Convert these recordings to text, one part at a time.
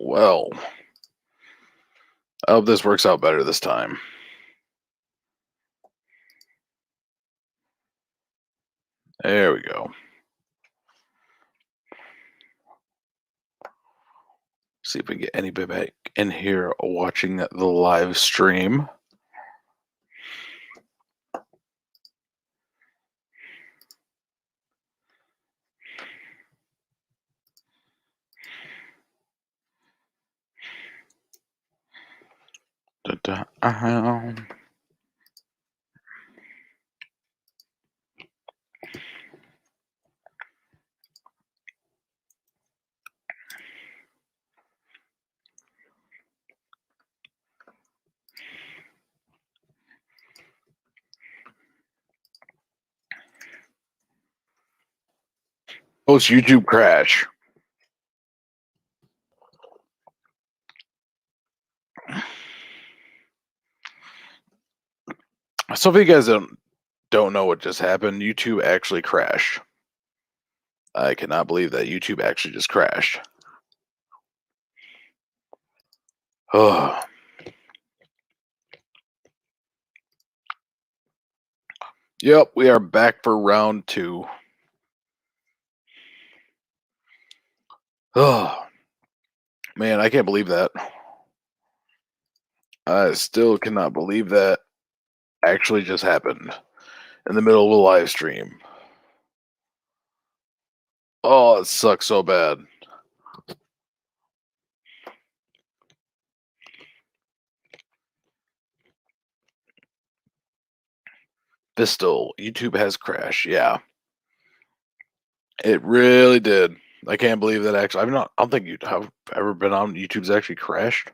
Well, I hope this works out better this time. There we go. See if we can get anybody back in here watching the live stream. Post YouTube crash. So if you guys don't know what just happened, YouTube actually crashed. I cannot believe that YouTube actually just crashed. Oh. Yep, we are back for round 2. Oh, man, I can't believe that. I still cannot believe that actually just happened in the middle of a live stream. Oh, it sucks so bad. Fistal, YouTube has crashed. Yeah, it really did. I can't believe that actually. I don't think you'd have ever been on YouTube's actually crashed.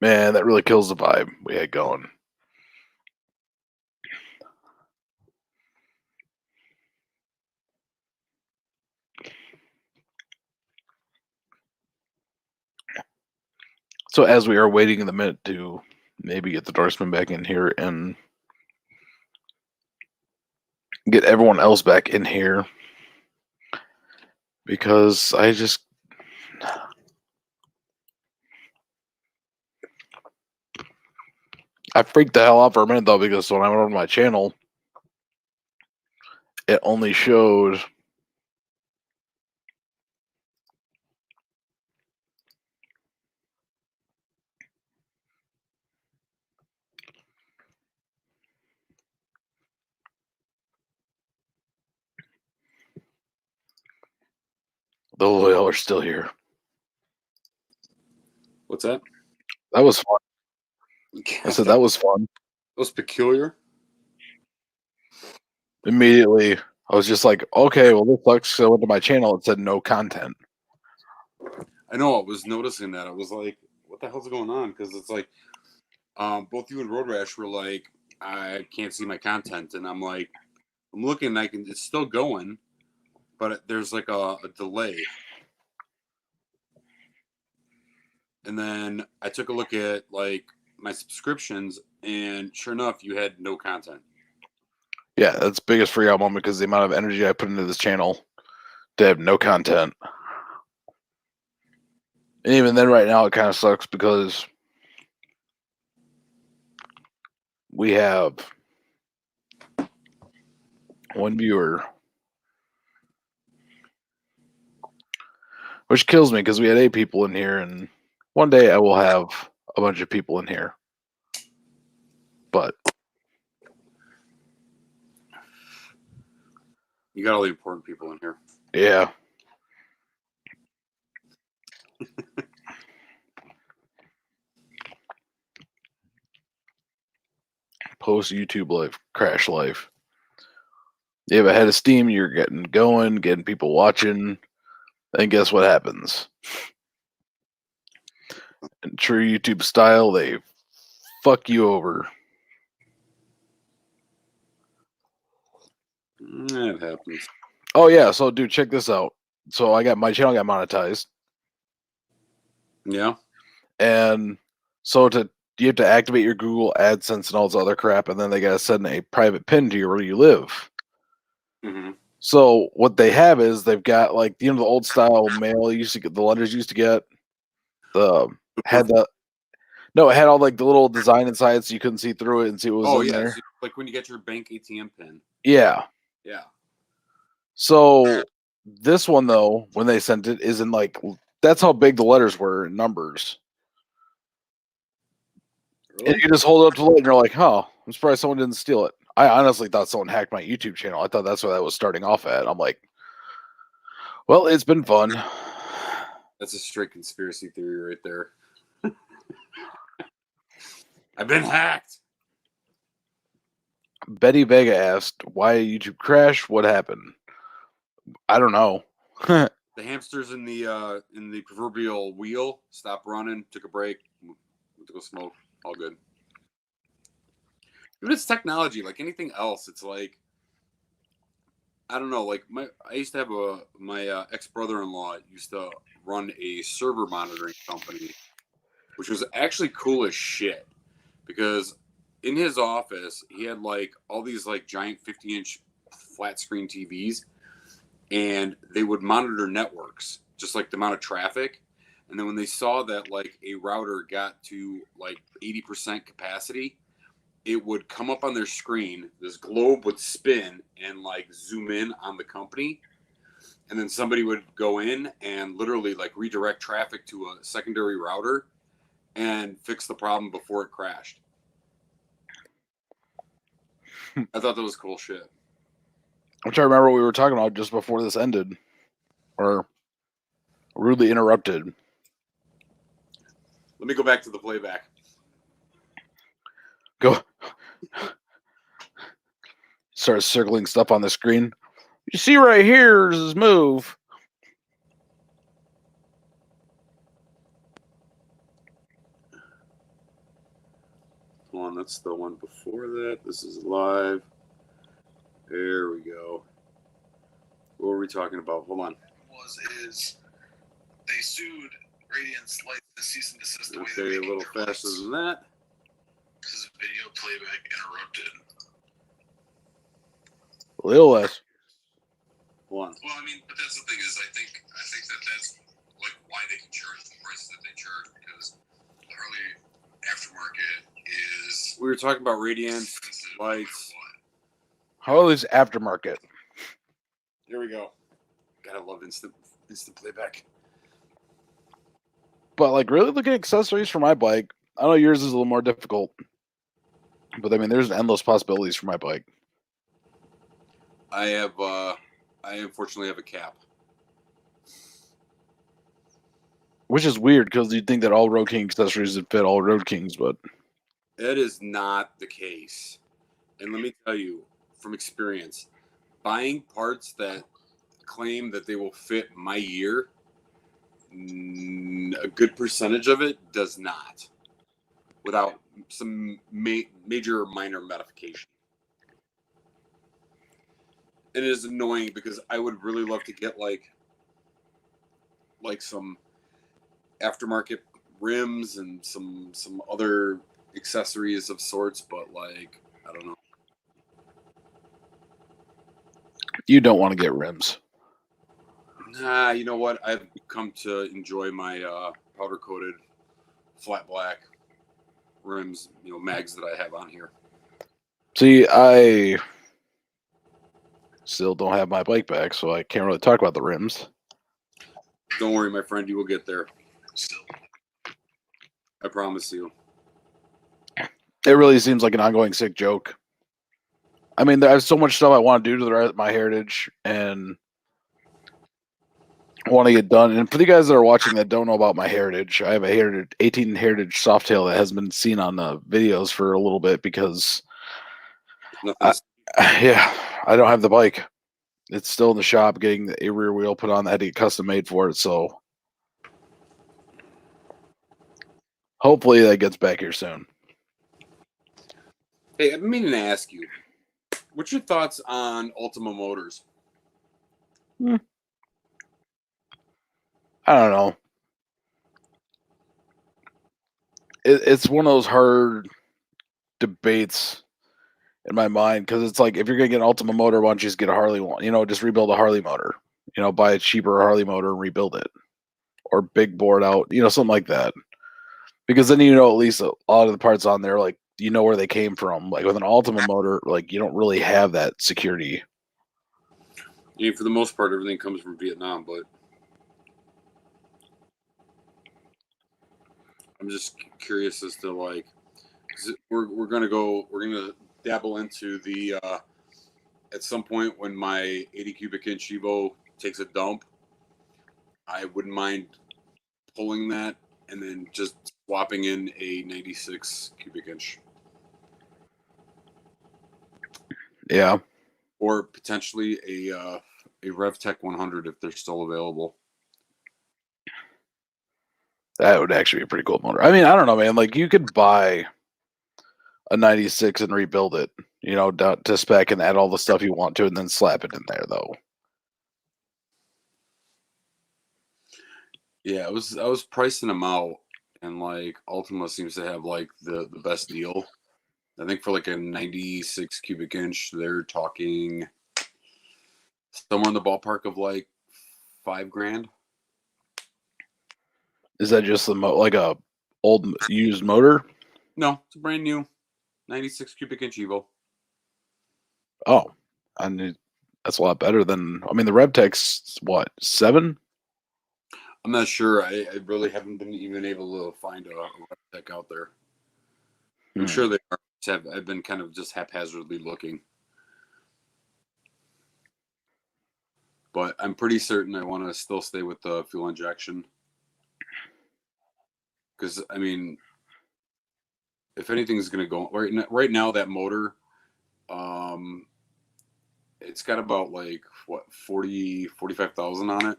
Man, that really kills the vibe we had going. So as we are waiting in the minute to maybe get the Dorsman back in here and get everyone else back in here, because I freaked the hell out for a minute though, because when I went on my channel, it only showed the loyal are still here. What's that? That was fun. I said that was fun. That was peculiar. Immediately, I was just like, okay, well, this sucks. So I went to my channel. It said no content. I know. I was noticing that. I was like, what the hell's going on? Because it's like, both you and Road Rash were like, I can't see my content. And I'm like, I'm looking, it's still going, but there's like a delay. And then I took a look at like my subscriptions, and sure enough, you had no content. Yeah, that's the biggest freak out moment because the amount of energy I put into this channel to have no content. And even then, right now, it kind of sucks because we have one viewer, which kills me because we had 8 people in here, and one day I will have a bunch of people in here. But you got all the important people in here. Yeah. Post YouTube life, crash life. You have a head of steam, you're getting going, getting people watching, then guess what happens? In true YouTube style, they fuck you over. It happens. Oh yeah, so dude, check this out. So my channel got monetized. Yeah. And So you have to activate your Google AdSense and all this other crap, and then they gotta send a private pin to you where you live. Mm-hmm. So what they have is they've got like the old style mail you used to get, the letters you used to get. The had the No, it had all like the little design inside, so you couldn't see through it and see what was in there. So like when you get your bank ATM pin. Yeah. Yeah. So this one though, when they sent it, isn't like that's how big the letters were in numbers. Really? And you just hold it up to the light and you're like, huh, I'm surprised someone didn't steal it. I honestly thought someone hacked my YouTube channel. I thought that's what that was starting off at. I'm like, well, it's been fun. That's a straight conspiracy theory right there. I've been hacked. Betty Vega asked, why YouTube crash? What happened? I don't know. The hamsters in the proverbial wheel stopped running, took a break, went to go smoke. All good. But it's technology, like anything else. It's like, I don't know. Like I used to have my ex brother-in-law used to run a server monitoring company, which was actually cool as shit. Because in his office, he had like all these like giant 50-inch flat screen TVs, and they would monitor networks, just like the amount of traffic. And then when they saw that like a router got to like 80% capacity, it would come up on their screen. This globe would spin and like zoom in on the company. And then somebody would go in and literally like redirect traffic to a secondary router and fix the problem before it crashed. I thought that was cool shit. I'm trying to remember what we were talking about just before this ended. Or rudely interrupted. Let me go back to the playback. Go. Start circling stuff on the screen. You see right here is his move. Hold on, that's the one before that. This is live. There we go. What were we talking about? Hold on. Is they sued Radiance Light the cease and desist. Okay, a little faster than that. This is video playback interrupted. A little less. Hold on. Well, I mean, but that's the thing is, I think that's like why they can charge the prices that they charge, because the early aftermarket is. We were talking about Radiance lights. How are these aftermarket? Here we go. Gotta love instant playback. But like, really looking at accessories for my bike, I know yours is a little more difficult. But I mean, there's endless possibilities for my bike. I unfortunately have a cap. Which is weird because you'd think that all Road King accessories would fit all Road Kings, but That is not the case. And let me tell you, from experience, buying parts that claim that they will fit my year, a good percentage of it does not, without some major or minor modification. And it is annoying because I would really love to get like some aftermarket rims and some other accessories of sorts, but like, I don't know. you don't want to get rims. Nah, you know what? I've come to enjoy my powder coated flat black rims, mags that I have on here. See, I still don't have my bike back, so I can't really talk about the rims. Don't worry, my friend, you will get there. Still. I promise you. It really seems like an ongoing sick joke. I mean, there's so much stuff I want to do to the rest of my heritage, and I want to get done. And for the guys that are watching that don't know about my heritage, I have a heritage 18 heritage Softail that hasn't been seen on videos for a little bit because I don't have the bike. It's still in the shop getting a rear wheel put on. I had to get custom made for it, so hopefully that gets back here soon. Hey, I've been meaning to ask you, what's your thoughts on Ultima Motors? I don't know. it's one of those hard debates in my mind because it's like if you're gonna get an Ultima motor, why don't you just get a Harley one? Just rebuild a Harley motor. Buy a cheaper Harley motor and rebuild it, or big board out. Something like that. Because then at least a lot of the parts on there, like where they came from. Like with an Ultima motor, like you don't really have that security. Yeah, for the most part, everything comes from Vietnam, but I'm just curious as to like, 'cause we're gonna dabble into the at some point when my 80 cubic inch Evo takes a dump, I wouldn't mind pulling that and then just swapping in a 96 cubic inch. Yeah. Or potentially a RevTech 100 if they're still available. That would actually be a pretty cool motor. I mean, I don't know, man. Like you could buy a 96 and rebuild it, to spec and add all the stuff you want to, and then slap it in there, though. Yeah, I was pricing them out, and like Ultima seems to have like the best deal. I think for like a 96 cubic inch, they're talking somewhere in the ballpark of like $5,000. Is that just like a old used motor? No, it's a brand new 96 cubic inch Evo. Oh, that's a lot better than. I mean, the RevTech's what, 7? I'm not sure. I really haven't been even able to find a RevTech out there. I'm sure they are. I've been kind of just haphazardly looking. But I'm pretty certain I want to still stay with the fuel injection. Because, I mean, if anything's going to go right now, that motor, it's got about like, 45,000 on it.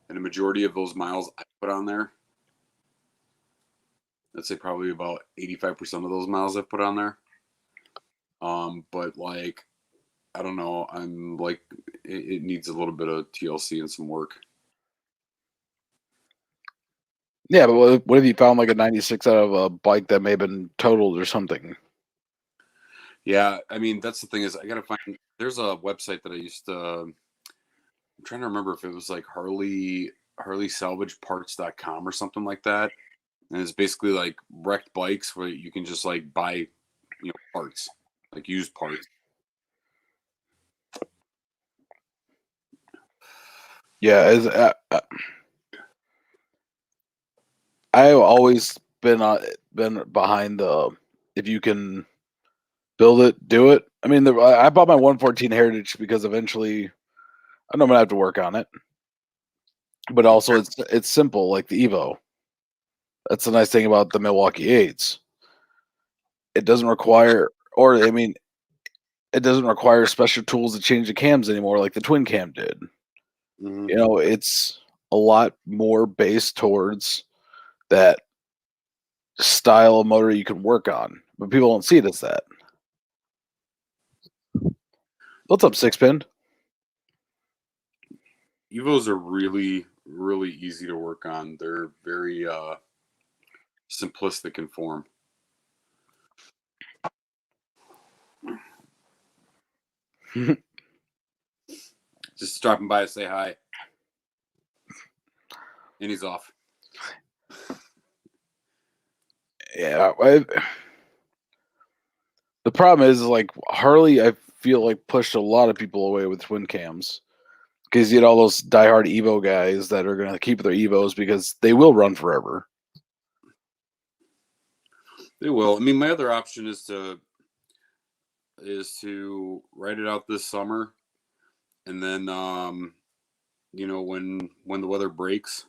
And the majority of those miles I put on there, let's say probably about 85% of those miles I've put on there. But like, I don't know. I'm like, it needs a little bit of TLC and some work. Yeah, but what if you found like a 96 out of a bike that may have been totaled or something? Yeah, I mean, that's the thing is I got to find, there's a website that I used to, I'm trying to remember if it was like HarleySalvageParts.com or something like that. And it's basically like wrecked bikes where you can just like buy, parts, like used parts. Yeah, I've always been behind the if you can build it, do it. I mean, I bought my 114 Heritage because eventually I know I'm gonna have to work on it, but also it's simple like the Evo. That's the nice thing about the Milwaukee 8s. It doesn't require, it doesn't require special tools to change the cams anymore like the twin cam did. Mm-hmm. It's a lot more based towards that style of motor you can work on, but people don't see it as that. What's up, Sixpin? Evos are really, really easy to work on. They're very simplistic in form. Just dropping by to say hi. And he's off. Yeah. The problem is like Harley, I feel like pushed a lot of people away with twin cams because you get all those diehard Evo guys that are going to keep their Evos because they will run forever. They will. I mean, my other option is to ride it out this summer, and then when the weather breaks,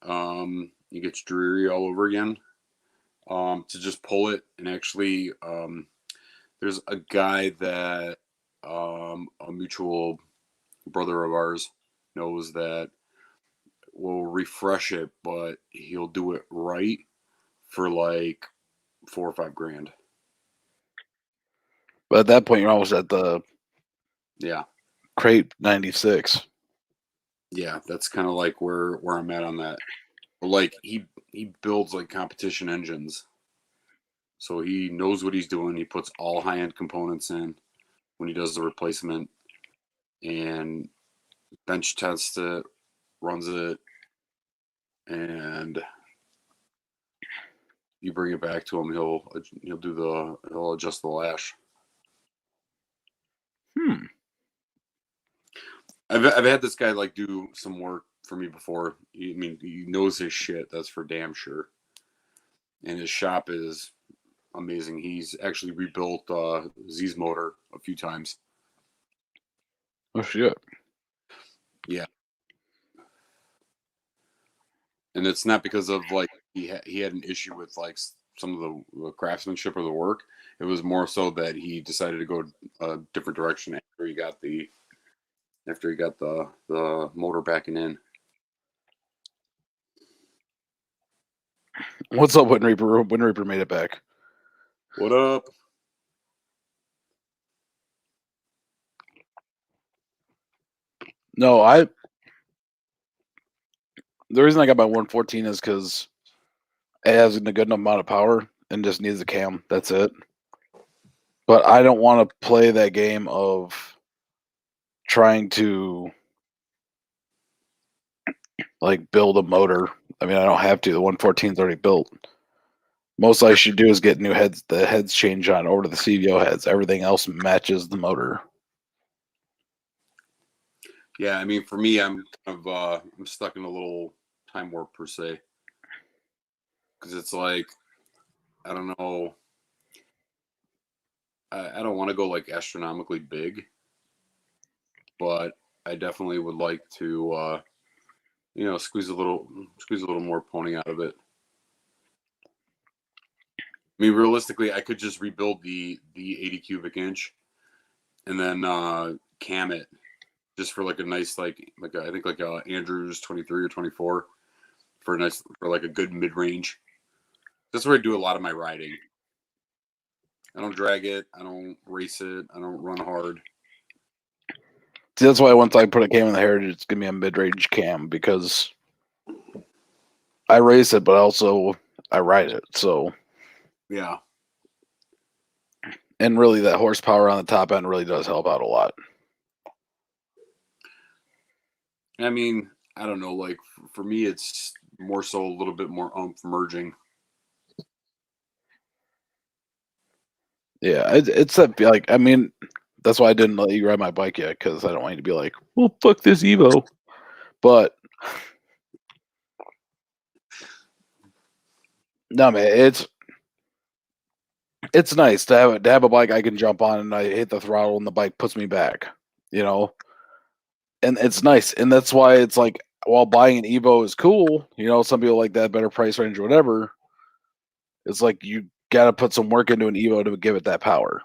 it gets dreary all over again. To just pull it and actually, there's a guy that a mutual brother of ours knows that will refresh it, but he'll do it right for like $4 or $5,000. But at that point, you're almost at the crate 96. Yeah, that's kind of like where I'm at on that. Like he builds like competition engines, so he knows what he's doing. He puts all high end components in when he does the replacement, and bench tests it, runs it, and you bring it back to him. He'll adjust the lash. I've had this guy like do some work for me before. I mean, he knows his shit. That's for damn sure. And his shop is amazing. He's actually rebuilt Z's motor a few times. Oh shit! Yeah, and it's not because of like he had an issue with like some of the craftsmanship or the work. It was more so that he decided to go a different direction after he got the motor backing in. What's up, Wind Reaper? Wind Reaper made it back. What up? No, the reason I got my 114 is because it has a good enough amount of power and just needs a cam. That's it. But I don't want to play that game of trying to like build a motor. I mean, I don't have to. The 114 is already built. Most I should do is get new heads. The heads change on over to the CVO heads. Everything else matches the motor. Yeah, I mean, for me, I'm kind of I'm stuck in a little time warp per se, because it's like I don't know. I don't want to go like astronomically big, but I definitely would like to, squeeze a little more pony out of it. I mean, realistically, I could just rebuild the 80 cubic inch, and then cam it just for like a nice I think like a Andrews 23 or 24 for like a good mid range. That's where I do a lot of my riding. I don't drag it. I don't race it. I don't run hard. See, that's why once I put a cam in the Heritage, it's gonna be a mid-range cam because I race it, but also I ride it. So yeah, and really, that horsepower on the top end really does help out a lot. I mean, I don't know. Like for me, it's more so a little bit more merging. Yeah, it's that like I mean, that's why I didn't let you ride my bike yet because I don't want you to be like, well, fuck this Evo. But no, man, it's nice to have a bike I can jump on and I hit the throttle and the bike puts me back, you know. And it's nice, and that's why it's like while buying an Evo is cool, you know, some people like that better price range or whatever. It's like you got to put some work into an Evo to give it that power.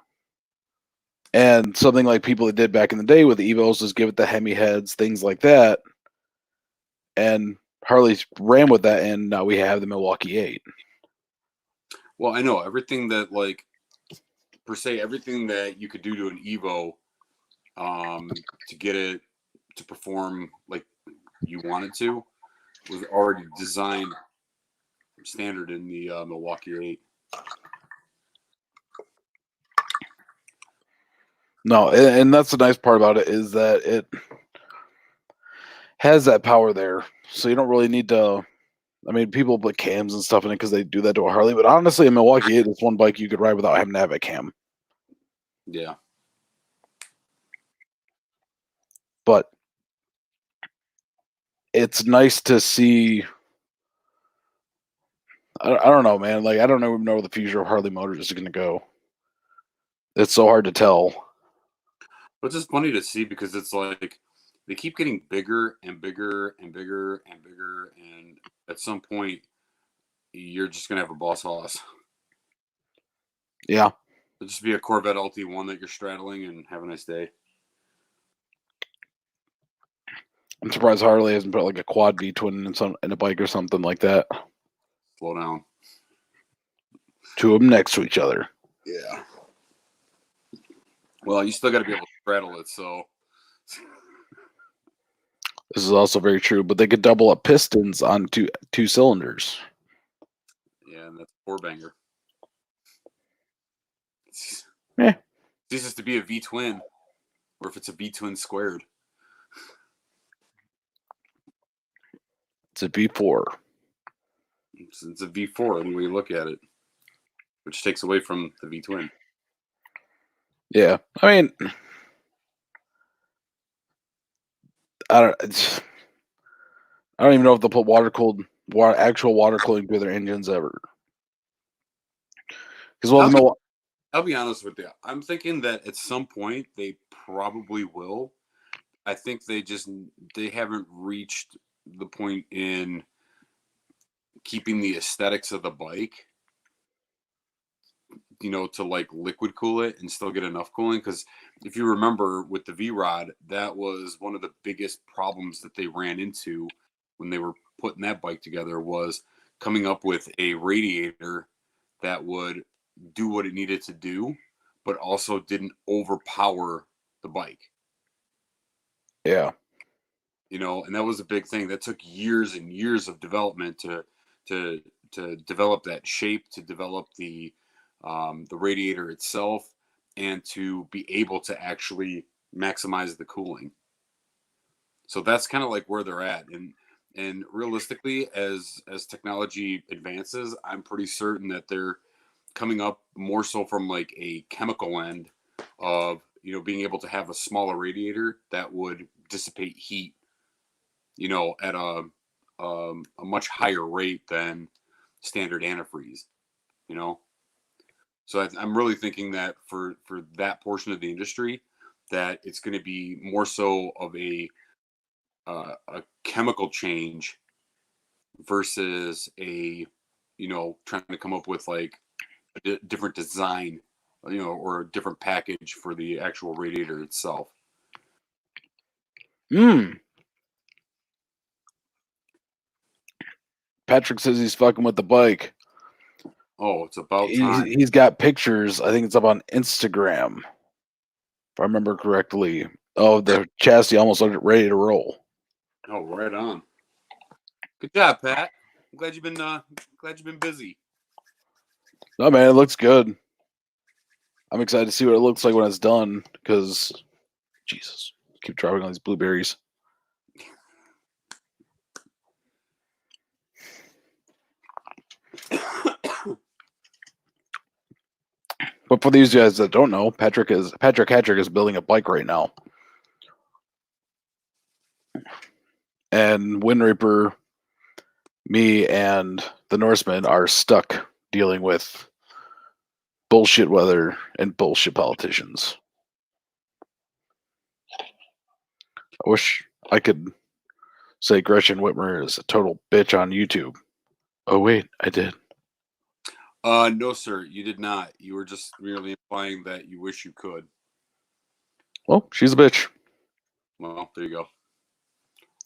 And something like people that did back in the day with the Evos is give it the Hemi heads, things like that. And Harley ran with that, and now we have the Milwaukee 8. Well, I know everything that like per se everything that you could do to an Evo to get it to perform like you wanted to was already designed standard in the Milwaukee 8. No, and that's the nice part about it is that it has that power there. So you don't really need to. I mean, people put cams and stuff in it because they do that to a Harley. But honestly, a Milwaukee 8 is one bike you could ride without having to have a cam. Yeah. But it's nice to see. I don't know, man. Like, I don't even know where the future of Harley Motors is going to go. It's so hard to tell. But it's just funny to see because it's like they keep getting bigger and bigger and bigger and bigger. And at some point, you're just going to have a boss hoss. Yeah. It'll just be a Corvette LT1 that you're straddling and have a nice day. I'm surprised Harley hasn't put like a quad V twin in a bike or something like that. Slow down. Two of them next to each other. Yeah. Well, you still got to be able to straddle it, so. This is also very true, but they could double up pistons on two cylinders. Yeah, and that's a four banger. Yeah. This is to be a V twin, or if it's a V twin squared. It's a V4. It's a V4 when we look at it, which takes away from the V twin. Yeah, I mean, I don't even know if they'll put actual water cooling through their engines ever. Because I'll be honest with you. I'm thinking that at some point they probably will. I think they haven't reached the point in keeping the aesthetics of the bike, to like liquid cool it and still get enough cooling. Because if you remember with the V-Rod, that was one of the biggest problems that they ran into when they were putting that bike together, was coming up with a radiator that would do what it needed to do, but also didn't overpower the bike. Yeah. And that was a big thing. That took years and years of development to develop that shape, to develop the radiator itself, and to be able to actually maximize the cooling. So that's kind of like where they're at. And realistically, as technology advances, I'm pretty certain that they're coming up more so from like a chemical end of, being able to have a smaller radiator that would dissipate heat, at a much higher rate than standard antifreeze, So I'm really thinking that for that portion of the industry, that it's going to be more so of a chemical change versus trying to come up with like a different design, or a different package for the actual radiator itself. Patrick says he's fucking with the bike. Oh, it's about time. He's got pictures. I think it's up on Instagram, if I remember correctly. Oh, the chassis almost ready to roll. Oh, right on. Good job, Pat. I'm glad you've been busy. No, man, it looks good. I'm excited to see what it looks like when it's done, because Jesus, keep dropping all these blueberries. But for these guys that don't know, Patrick Hattrick is building a bike right now. And Wind Reaper, me, and the Norseman are stuck dealing with bullshit weather and bullshit politicians. I wish I could say Gretchen Whitmer is a total bitch on YouTube. Oh, wait, I did. No, sir, you did not. You were just merely implying that you wish you could. Well, she's a bitch. Well, there you go.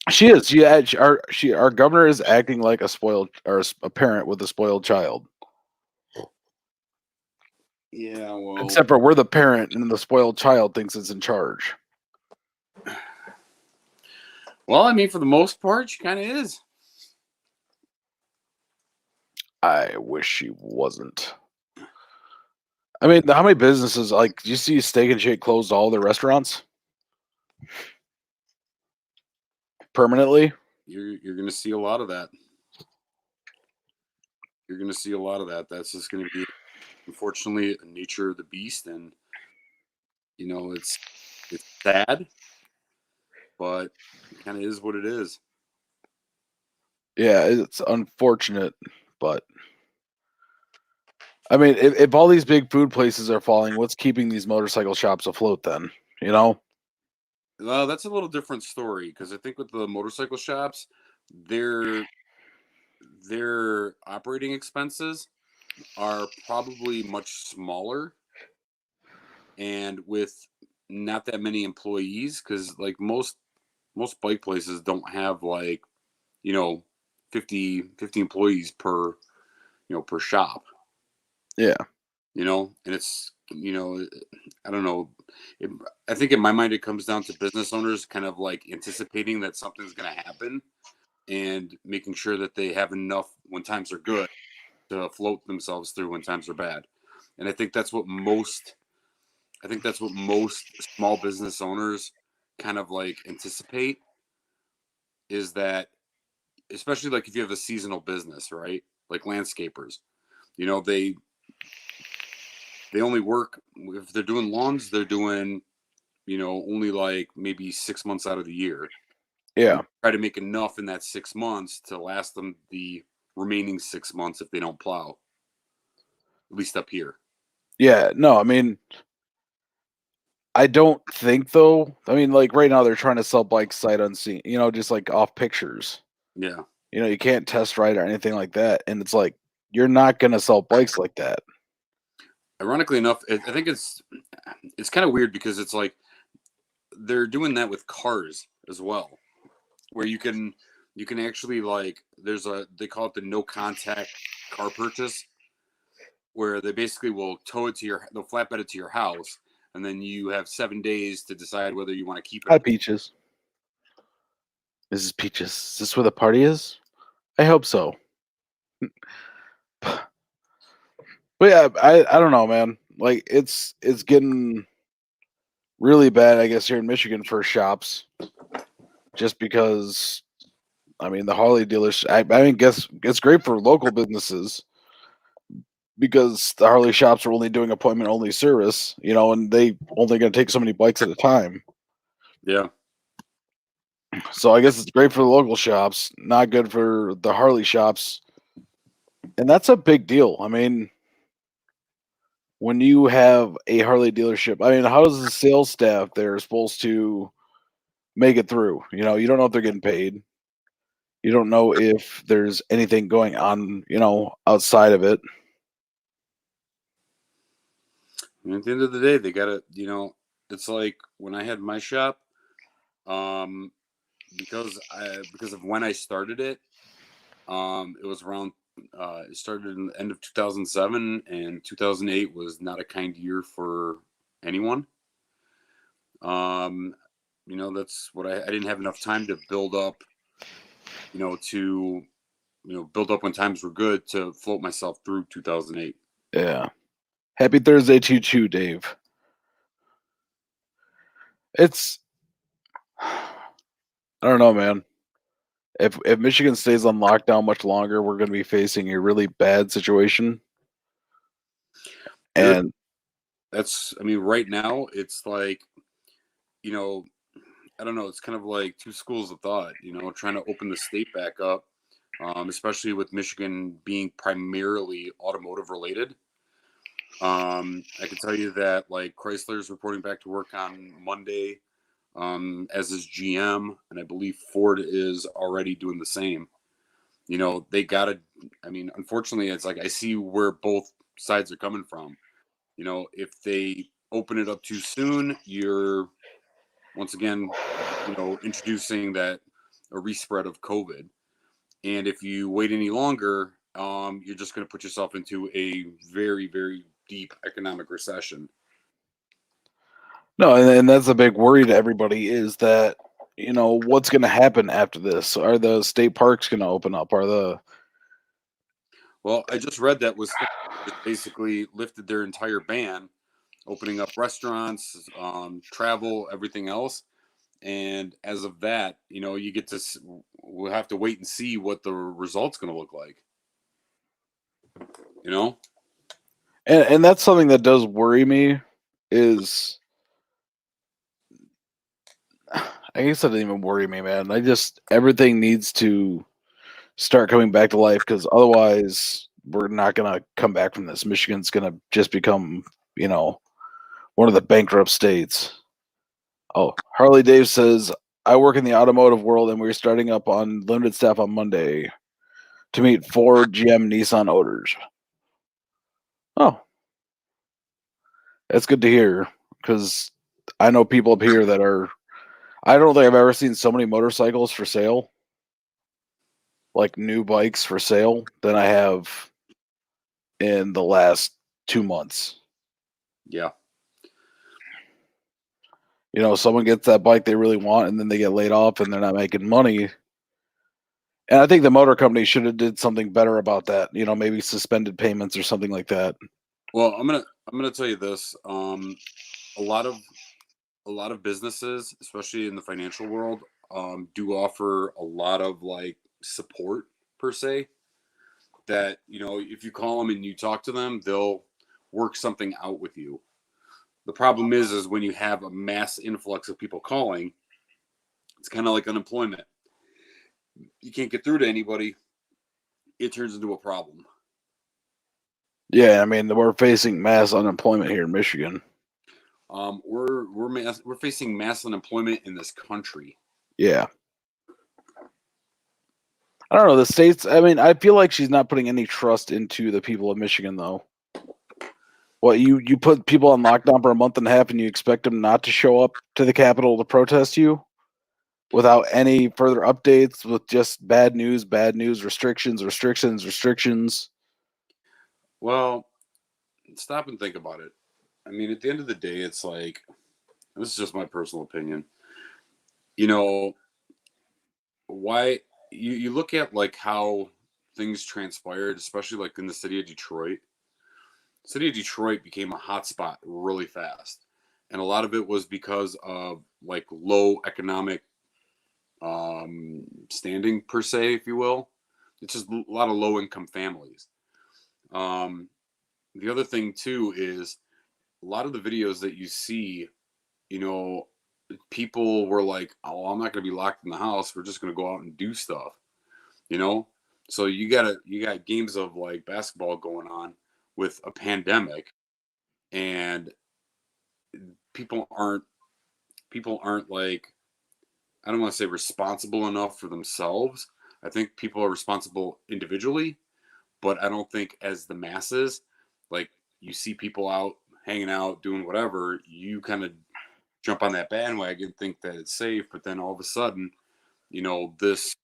She is. Our governor is acting like a parent with a spoiled child. Yeah, well. Except for we're the parent, and the spoiled child thinks it's in charge. Well, I mean, for the most part, she kind of is. I wish she wasn't. I mean, how many businesses, like, do you see Steak and Shake closed all their restaurants? Permanently? You're going to see a lot of that. You're going to see a lot of that. That's just going to be, unfortunately, the nature of the beast. And, it's sad, but it kind of is what it is. Yeah, it's unfortunate, but I mean, if all these big food places are falling, what's keeping these motorcycle shops afloat then? Well, that's a little different story, because I think with the motorcycle shops, their operating expenses are probably much smaller, and with not that many employees, because like most bike places don't have like 50 employees per per shop. Yeah. and it's, I don't know. I think in my mind, it comes down to business owners kind of like anticipating that something's going to happen and making sure that they have enough when times are good to float themselves through when times are bad. And I think that's what most small business owners kind of like anticipate, is that, especially like if you have a seasonal business, right? Like landscapers, they only work, if they're doing lawns, they're doing, only like maybe 6 months out of the year. Yeah. Try to make enough in that 6 months to last them the remaining 6 months if they don't plow, at least up here. Yeah. No, I mean, I don't think though. I mean, like right now they're trying to sell bikes sight unseen, just like off pictures. Yeah. You can't test ride or anything like that. And it's like, you're not going to sell bikes like that. Ironically enough, I think it's kind of weird because it's like they're doing that with cars as well, where you can actually, like, they call it the no contact car purchase, where they basically will they'll flatbed it to your house, and then you have 7 days to decide whether you want to keep it. Hi, Peaches. This is Peaches. Is this where the party is? I hope so. But yeah, I don't know, man. Like it's getting really bad, I guess, here in Michigan for shops, just because. I mean, the Harley dealers. I mean, guess it's great for local businesses because the Harley shops are only doing appointment only service, and they only going to take so many bikes at a time. Yeah. So I guess it's great for the local shops, not good for the Harley shops, and that's a big deal. I mean, when you have a Harley dealership, I mean, how does the sales staff there supposed to make it through? You don't know if they're getting paid. You don't know if there's anything going on, outside of it. And at the end of the day, they gotta, it's like when I had my shop, because of when I started it, it was around, it started in the end of 2007, and 2008 was not a kind year for anyone. That's what I didn't have enough time to build up, build up when times were good to float myself through 2008. Yeah. Happy Thursday to you too, Dave. It's I don't know, man. If Michigan stays on lockdown much longer, we're going to be facing a really bad situation. And I mean, right now it's like, I don't know. It's kind of like two schools of thought, trying to open the state back up, especially with Michigan being primarily automotive related. I can tell you that, like, Chrysler is reporting back to work on Monday, as is GM, and I believe Ford is already doing the same. They gotta. I mean, unfortunately, it's like I see where both sides are coming from. If they open it up too soon, you're once again, introducing a respread of COVID. And if you wait any longer, you're just going to put yourself into a very, very deep economic recession. no, and that's a big worry to everybody is that, what's going to happen after this? Are the state parks going to open up? Well, I just read that Wisconsin just basically lifted their entire ban, opening up restaurants, travel, everything else. And as of that, you get to, we'll have to wait and see what the result's going to look like. And that's something that does worry me is, I guess that didn't even worry me, man. Everything needs to start coming back to life because otherwise we're not going to come back from this. Michigan's going to just become, one of the bankrupt states. Oh, Harley Dave says, I work in the automotive world and we're starting up on limited staff on Monday to meet Ford, GM, Nissan owners. Oh, that's good to hear because I know people up here that are. I don't think I've ever seen so many motorcycles for sale, like new bikes for sale, than I have in the last 2 months. Yeah. You know, someone gets that bike they really want, and then they get laid off, and they're not making money. And I think the motor company should have did something better about that. You know, maybe suspended payments or something like that. Well, I'm gonna tell you this. A lot of businesses, especially in the financial world, do offer a lot of like support per se. That, you know, if you call them and you talk to them, they'll work something out with you. The problem is when you have a mass influx of people calling, it's kind of like unemployment. You can't get through to anybody. It turns into a problem. Yeah, I mean, we're facing mass unemployment here in Michigan. We're facing mass unemployment in this country. Yeah. I don't know, the states, I mean, I feel like she's not putting any trust into the people of Michigan, though. What, you put people on lockdown for a month and a half and you expect them not to show up to the Capitol to protest you without any further updates, with just bad news, restrictions. Well, stop and think about it. I mean, at the end of the day, it's like, this is just my personal opinion. You know, why you look at like how things transpired, especially like in the city of Detroit. City of Detroit became a hotspot really fast. And a lot of it was because of like low economic standing per se, if you will. It's just a lot of low income families. The other thing too is a lot of the videos that you see, you know, people were like, "Oh, I'm not going to be locked in the house. We're just going to go out and do stuff," you know. So you got games of like basketball going on with a pandemic, and people aren't like, I don't want to say responsible enough for themselves. I think people are responsible individually, but I don't think as the masses, like you see people out hanging out doing whatever, you kind of jump on that bandwagon, think that it's safe, but then all of a sudden, you know, this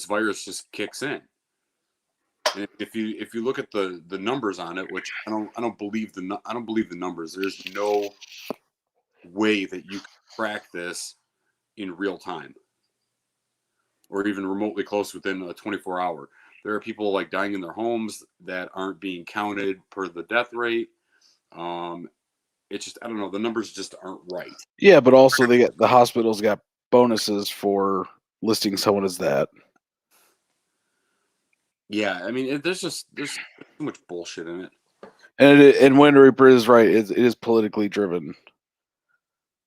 virus just kicks in. And if you look at the numbers on it, which I don't believe the numbers. There's no way that you can track this in real time or even remotely close within a 24 hour. There are people like dying in their homes that aren't being counted per the death rate. It's just, I don't know, the numbers just aren't right. Yeah, but also the hospitals got bonuses for listing someone as that. Yeah, I mean, there's too much bullshit in it. And Wind Reaper is right. It is politically driven.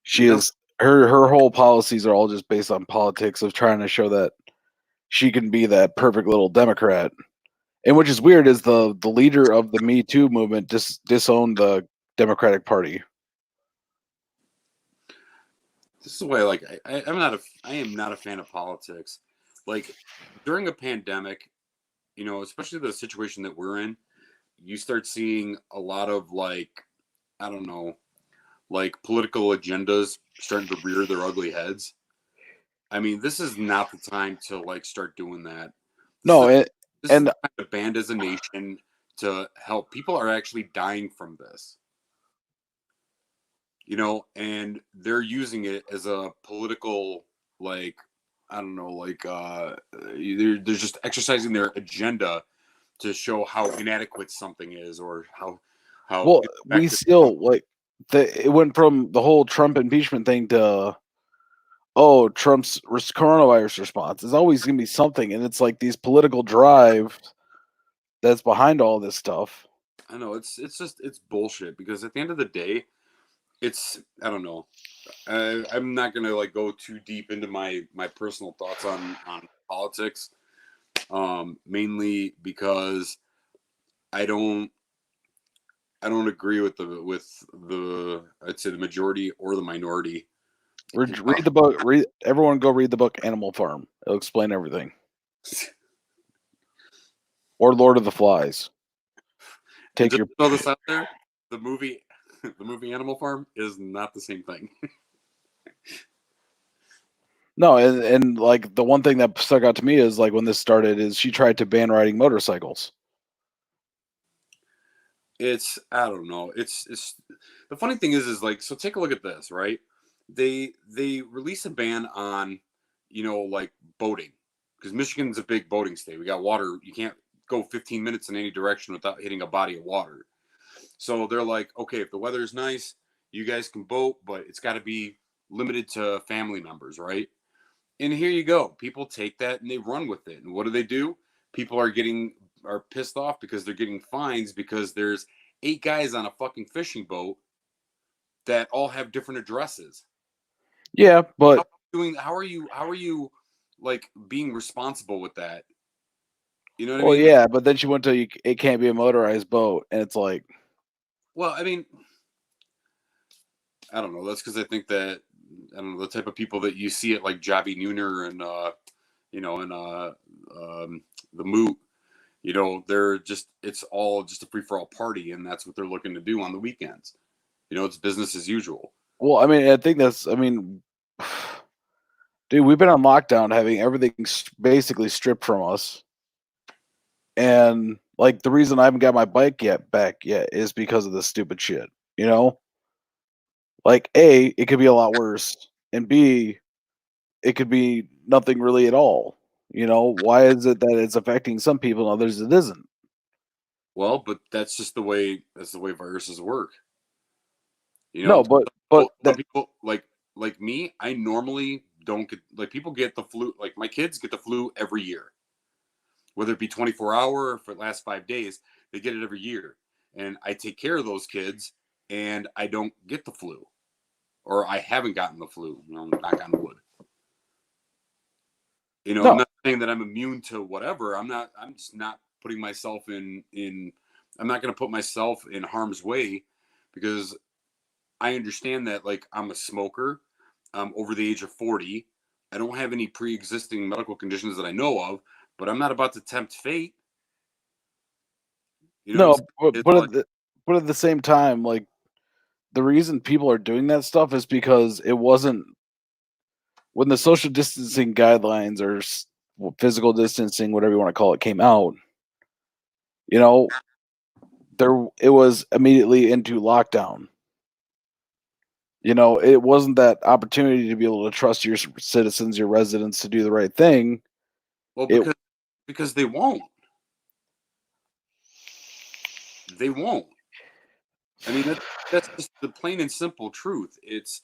She is her whole policies are all just based on politics of trying to show that she can be that perfect little Democrat. And which is weird is the leader of the Me Too movement disowned the Democratic Party. This is why, like, I am not a fan of politics. Like, during a pandemic, you know, especially the situation that we're in, you start seeing a lot of like, I don't know, like political agendas starting to rear their ugly heads. I mean, this is not the time to like start doing that. This is the time to band as a nation to help. People are actually dying from this, you know, and they're using it as a political, like, I don't know, like they're just exercising their agenda to show how inadequate something is, or how well, we still like it went from the whole Trump impeachment thing to Trump's coronavirus response. It's always gonna be something, and it's like these political drive that's behind all this stuff. I know it's bullshit, because at the end of the day, it's, I don't know. I'm not gonna like go too deep into my personal thoughts on politics, mainly because I don't agree with the I'd say the majority or the minority. Read the book. Everyone go read the book Animal Farm. It'll explain everything. Or Lord of the Flies. Take your throw this out there. The movie Animal Farm is not the same thing. No, and like the one thing that stuck out to me is like when this started is she tried to ban riding motorcycles. I don't know. It's the funny thing is like, so take a look at this, right? They release a ban on, like boating, because Michigan's a big boating state. We got water. You can't go 15 minutes in any direction without hitting a body of water. So they're like, okay, if the weather is nice, you guys can boat, but it's got to be limited to family members, right? And here you go. People take that and they run with it. And what do? People are pissed off because they're getting fines because there's 8 guys on a fucking fishing boat that all have different addresses. Yeah, but How are you like being responsible with that? You know what well, I mean? yeah, but then she went to it can't be a motorized boat, and it's like, Well, I mean, I don't know. That's because I think that I don't know the type of people that you see at like Javi Nooner and the Moot. They're just it's all just a free for all party, and that's what they're looking to do on the weekends. It's business as usual. well, I mean, dude, we've been on lockdown, having everything basically stripped from us, and like the reason I haven't got my bike back yet is because of this stupid shit. Like A, it could be a lot worse, and B, it could be nothing really at all. Why is it that it's affecting some people and others it isn't? Well, but that's the way viruses work. No, but Some people like me, I normally don't get like people get the flu. Like my kids get the flu every year, whether it be 24-hour or for the last 5 days, they get it every year. And I take care of those kids and I don't get the flu, or I haven't gotten the flu. Knock on wood. No. I'm not saying that I'm immune to whatever. I'm just not putting myself in I'm not going to put myself in harm's way, because I understand that, like, I'm a smoker. I'm over the age of 40. I don't have any pre-existing medical conditions that I know of, but I'm not about to tempt fate. No, but at the same time, like, the reason people are doing that stuff is because it wasn't when the social distancing guidelines or physical distancing, whatever you want to call it, came out. It was immediately into lockdown. It wasn't that opportunity to be able to trust your citizens, your residents, to do the right thing. Well, because they won't. They won't. I mean, that's just the plain and simple truth. It's,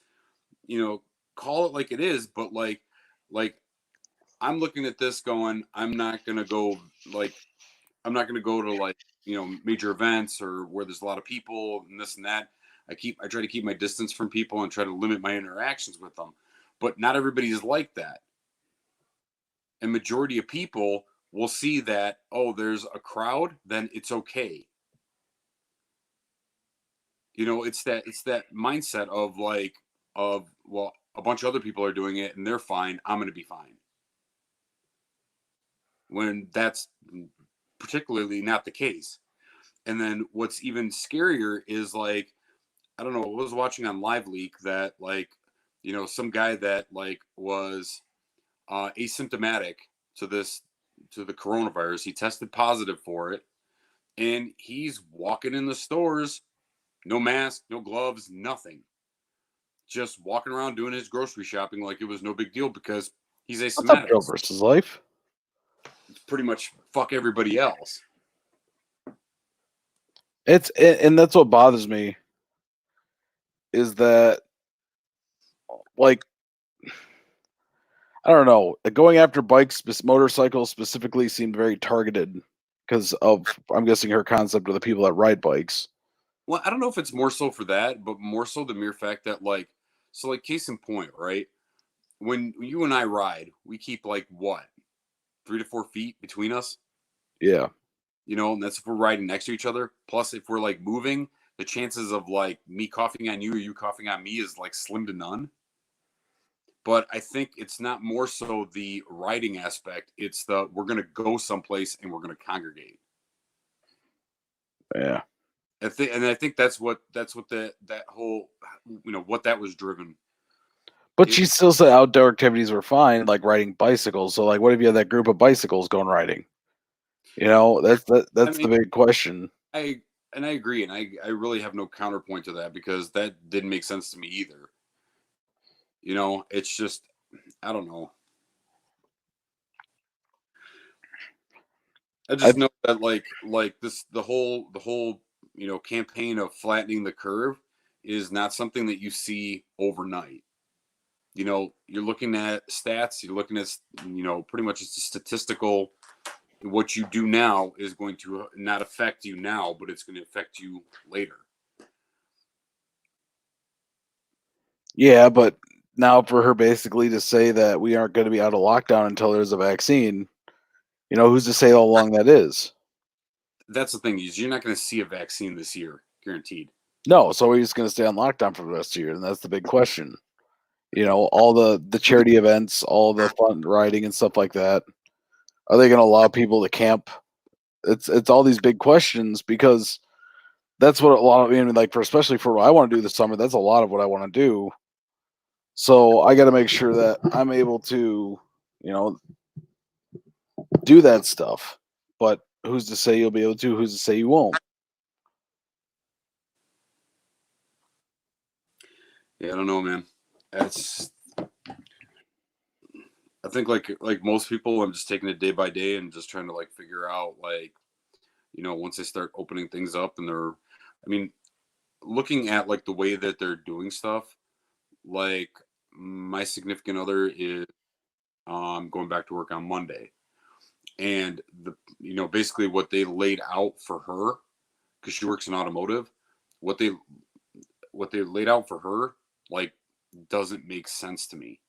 call it like it is, but like I'm looking at this going, I'm not going to go to like, major events or where there's a lot of people and this and that. I try to keep my distance from people and try to limit my interactions with them, but not everybody is like that. And majority of people will see that, oh, there's a crowd, then it's okay. It's that mindset of like, well, a bunch of other people are doing it and they're fine, I'm going to be fine. When that's particularly not the case. And then what's even scarier is, like, I don't know, I was watching on Live Leak that, like, some guy that like was asymptomatic to the coronavirus, he tested positive for it, and he's walking in the stores, no mask, no gloves, nothing, just walking around doing his grocery shopping like it was no big deal because he's asymptomatic. What's up, Joe versus Life? It's pretty much fuck everybody else. And that's what bothers me, is that, like, I don't know, going after motorcycles specifically seemed very targeted because of, I'm guessing, her concept of the people that ride bikes. Well, I don't know if it's more so for that, but more so the mere fact that, like, so, like, case in point, right? When you and I ride, we keep, like, what, 3 to 4 feet between us? Yeah. And that's if we're riding next to each other. Plus, if we're, like, moving, the chances of, like, me coughing on you or you coughing on me is, like, slim to none. But I think it's not more so the riding aspect. It's we're going to go someplace and we're going to congregate. Yeah. I think that's what that whole, what that was driven. But she still said outdoor activities were fine, like riding bicycles. So, like, what if you had that group of bicycles going riding? That's the big question. I and I agree, and I really have no counterpoint to that because that didn't make sense to me either. You know, it's just I don't know. I I just know that like this the whole campaign of flattening the curve is not something that you see overnight. You know, you're looking at stats, you're looking at pretty much it's a statistical. What you do now is going to not affect you now, but it's going to affect you later. Yeah, but now for her basically to say that we aren't going to be out of lockdown until there's a vaccine, who's to say how long that is? That's the thing is you're not going to see a vaccine this year, guaranteed. No, so we're just going to stay on lockdown for the rest of the year, and that's the big question. All the charity events, all the fun riding and stuff like that. Are they going to allow people to camp? It's all these big questions because that's what a lot of like especially for what I want to do this summer. That's a lot of what I want to do. So I got to make sure that I'm able to, do that stuff. But who's to say you'll be able to? Who's to say you won't? Yeah, I don't know, man. That's I think like most people, I'm just taking it day by day and just trying to like figure out once they start opening things up and I mean, looking at like the way that they're doing stuff, like my significant other is going back to work on Monday, and basically what they laid out for her because she works in automotive, what they laid out for her like doesn't make sense to me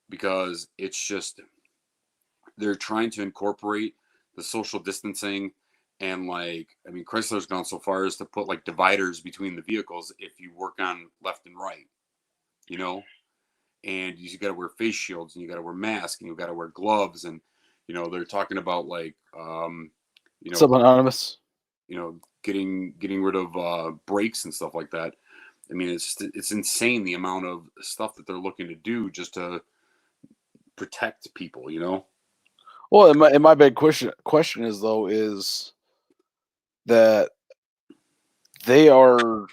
because it's just they're trying to incorporate the social distancing and Chrysler's gone so far as to put like dividers between the vehicles if you work on left and right, you know, and you got to wear face shields and you got to wear masks and you got to wear gloves and they're talking about What's up, Anonymous? Getting rid of brakes and stuff like that. I mean, it's insane the amount of stuff that they're looking to do just to protect people, Well, and my big question is though is that they are,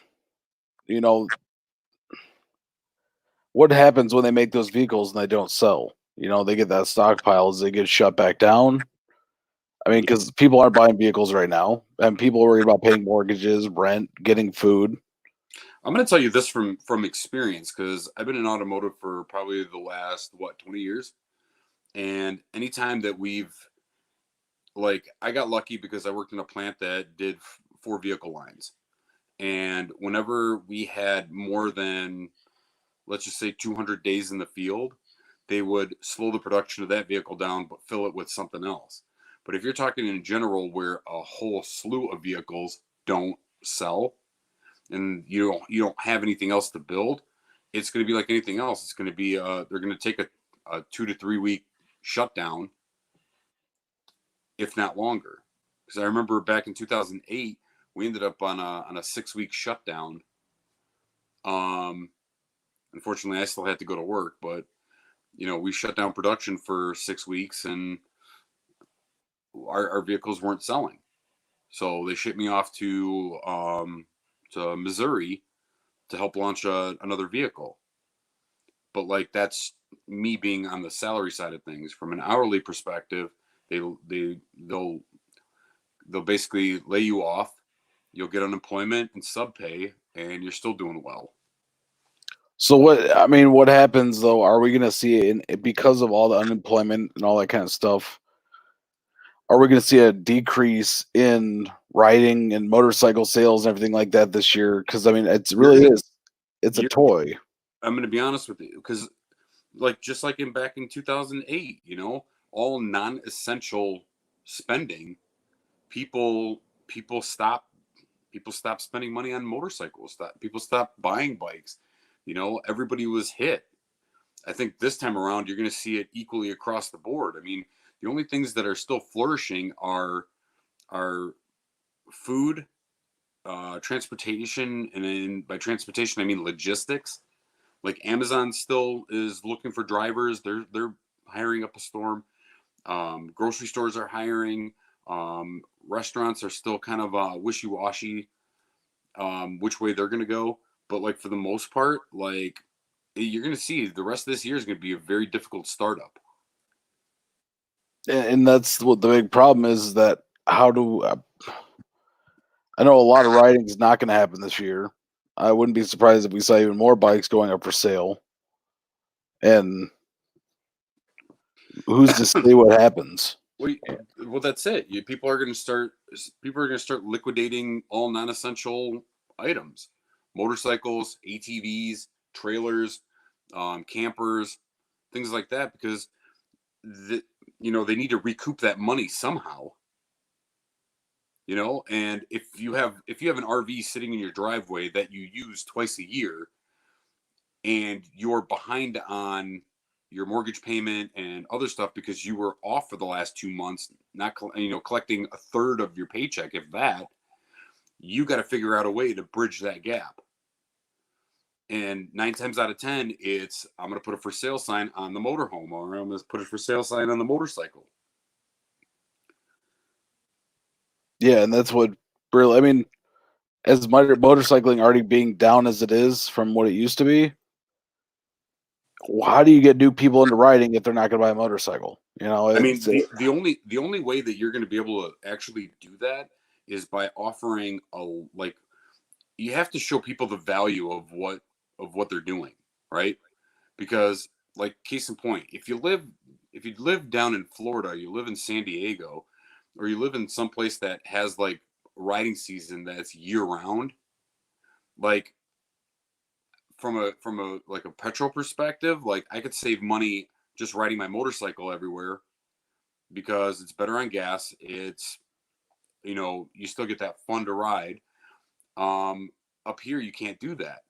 what happens when they make those vehicles and they don't sell? They get that stockpiles, they get shut back down. I mean, because people aren't buying vehicles right now, and people are worried about paying mortgages, rent, getting food. I'm going to tell you this from experience because I've been in automotive for probably the last 20 years, and anytime that I got lucky because I worked in a plant that did 4 vehicle lines, and whenever we had more than, let's just say, 200 days in the field, they would slow the production of that vehicle down but fill it with something else. But if you're talking in general where a whole slew of vehicles don't sell and you don't have anything else to build, it's going to be like anything else. It's going to be they're going to take a 2 to 3 week shutdown, if not longer. Because I remember back in 2008, we ended up on a 6-week shutdown. Unfortunately, I still had to go to work, but we shut down production for 6 weeks, and our vehicles weren't selling. So they shipped me off to Missouri to help launch another vehicle. But that's me being on the salary side of things. From an hourly perspective, they'll basically lay you off. You'll get unemployment and sub pay, and you're still doing well. So what happens though? Are we going to see it because of all the unemployment and all that kind of stuff? Are we going to see a decrease in riding and motorcycle sales and everything like that this year? Because I mean, it's a toy. I'm going to be honest with you, because just like back in 2008, all non-essential spending, people stop spending money on motorcycles. People stopped buying bikes. Everybody was hit. I think this time around, you're going to see it equally across the board. I mean, the only things that are still flourishing are food, transportation, and by transportation I mean logistics. Like Amazon still is looking for drivers. They're hiring up a storm. Grocery stores are hiring. Restaurants are still kind of wishy-washy which way they're going to go. But like for the most part, like you're going to see the rest of this year is going to be a very difficult startup. And that's what the big problem is, that how do I know a lot of riding is not going to happen this year. I wouldn't be surprised if we saw even more bikes going up for sale. And who's to say what happens? Well, that's it. People are going to start liquidating all non-essential items, motorcycles, ATVs, trailers, campers, things like that, because they need to recoup that money somehow. And if you have an RV sitting in your driveway that you use twice a year, and you're behind on your mortgage payment and other stuff because you were off for the last 2 months, not collecting a third of your paycheck, if that, you got to figure out a way to bridge that gap. And 9 times out of 10, it's I'm going to put a for sale sign on the motorhome, or I'm going to put a for sale sign on the motorcycle. Yeah, and that's what really, I mean, as motorcycling already being down as it is from what it used to be, how do you get new people into riding if they're not going to buy a motorcycle? I mean, the only way that you're going to be able to actually do that is by offering you have to show people the value of what they're doing, right? Because, like, case in point, if you live down in Florida, you live in San Diego, or you live in some place that has like riding season that's year round, like from a like a petrol perspective, like I could save money just riding my motorcycle everywhere because it's better on gas. It's you still get that fun to ride. Up here you can't do that.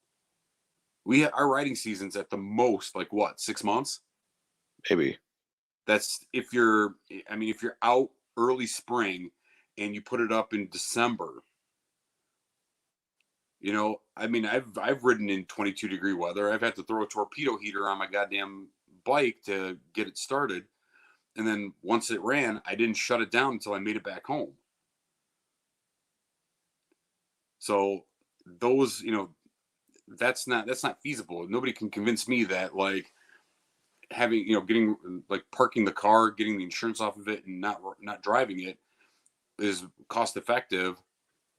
Our riding season's at the most like what, 6 months? Maybe. That's if you're out early spring and you put it up in December. I've ridden in 22-degree weather. I've had to throw a torpedo heater on my goddamn bike to get it started. And then once it ran, I didn't shut it down until I made it back home. So those, that's not feasible. Nobody can convince me that like having, getting like parking the car, getting the insurance off of it and not driving it is cost effective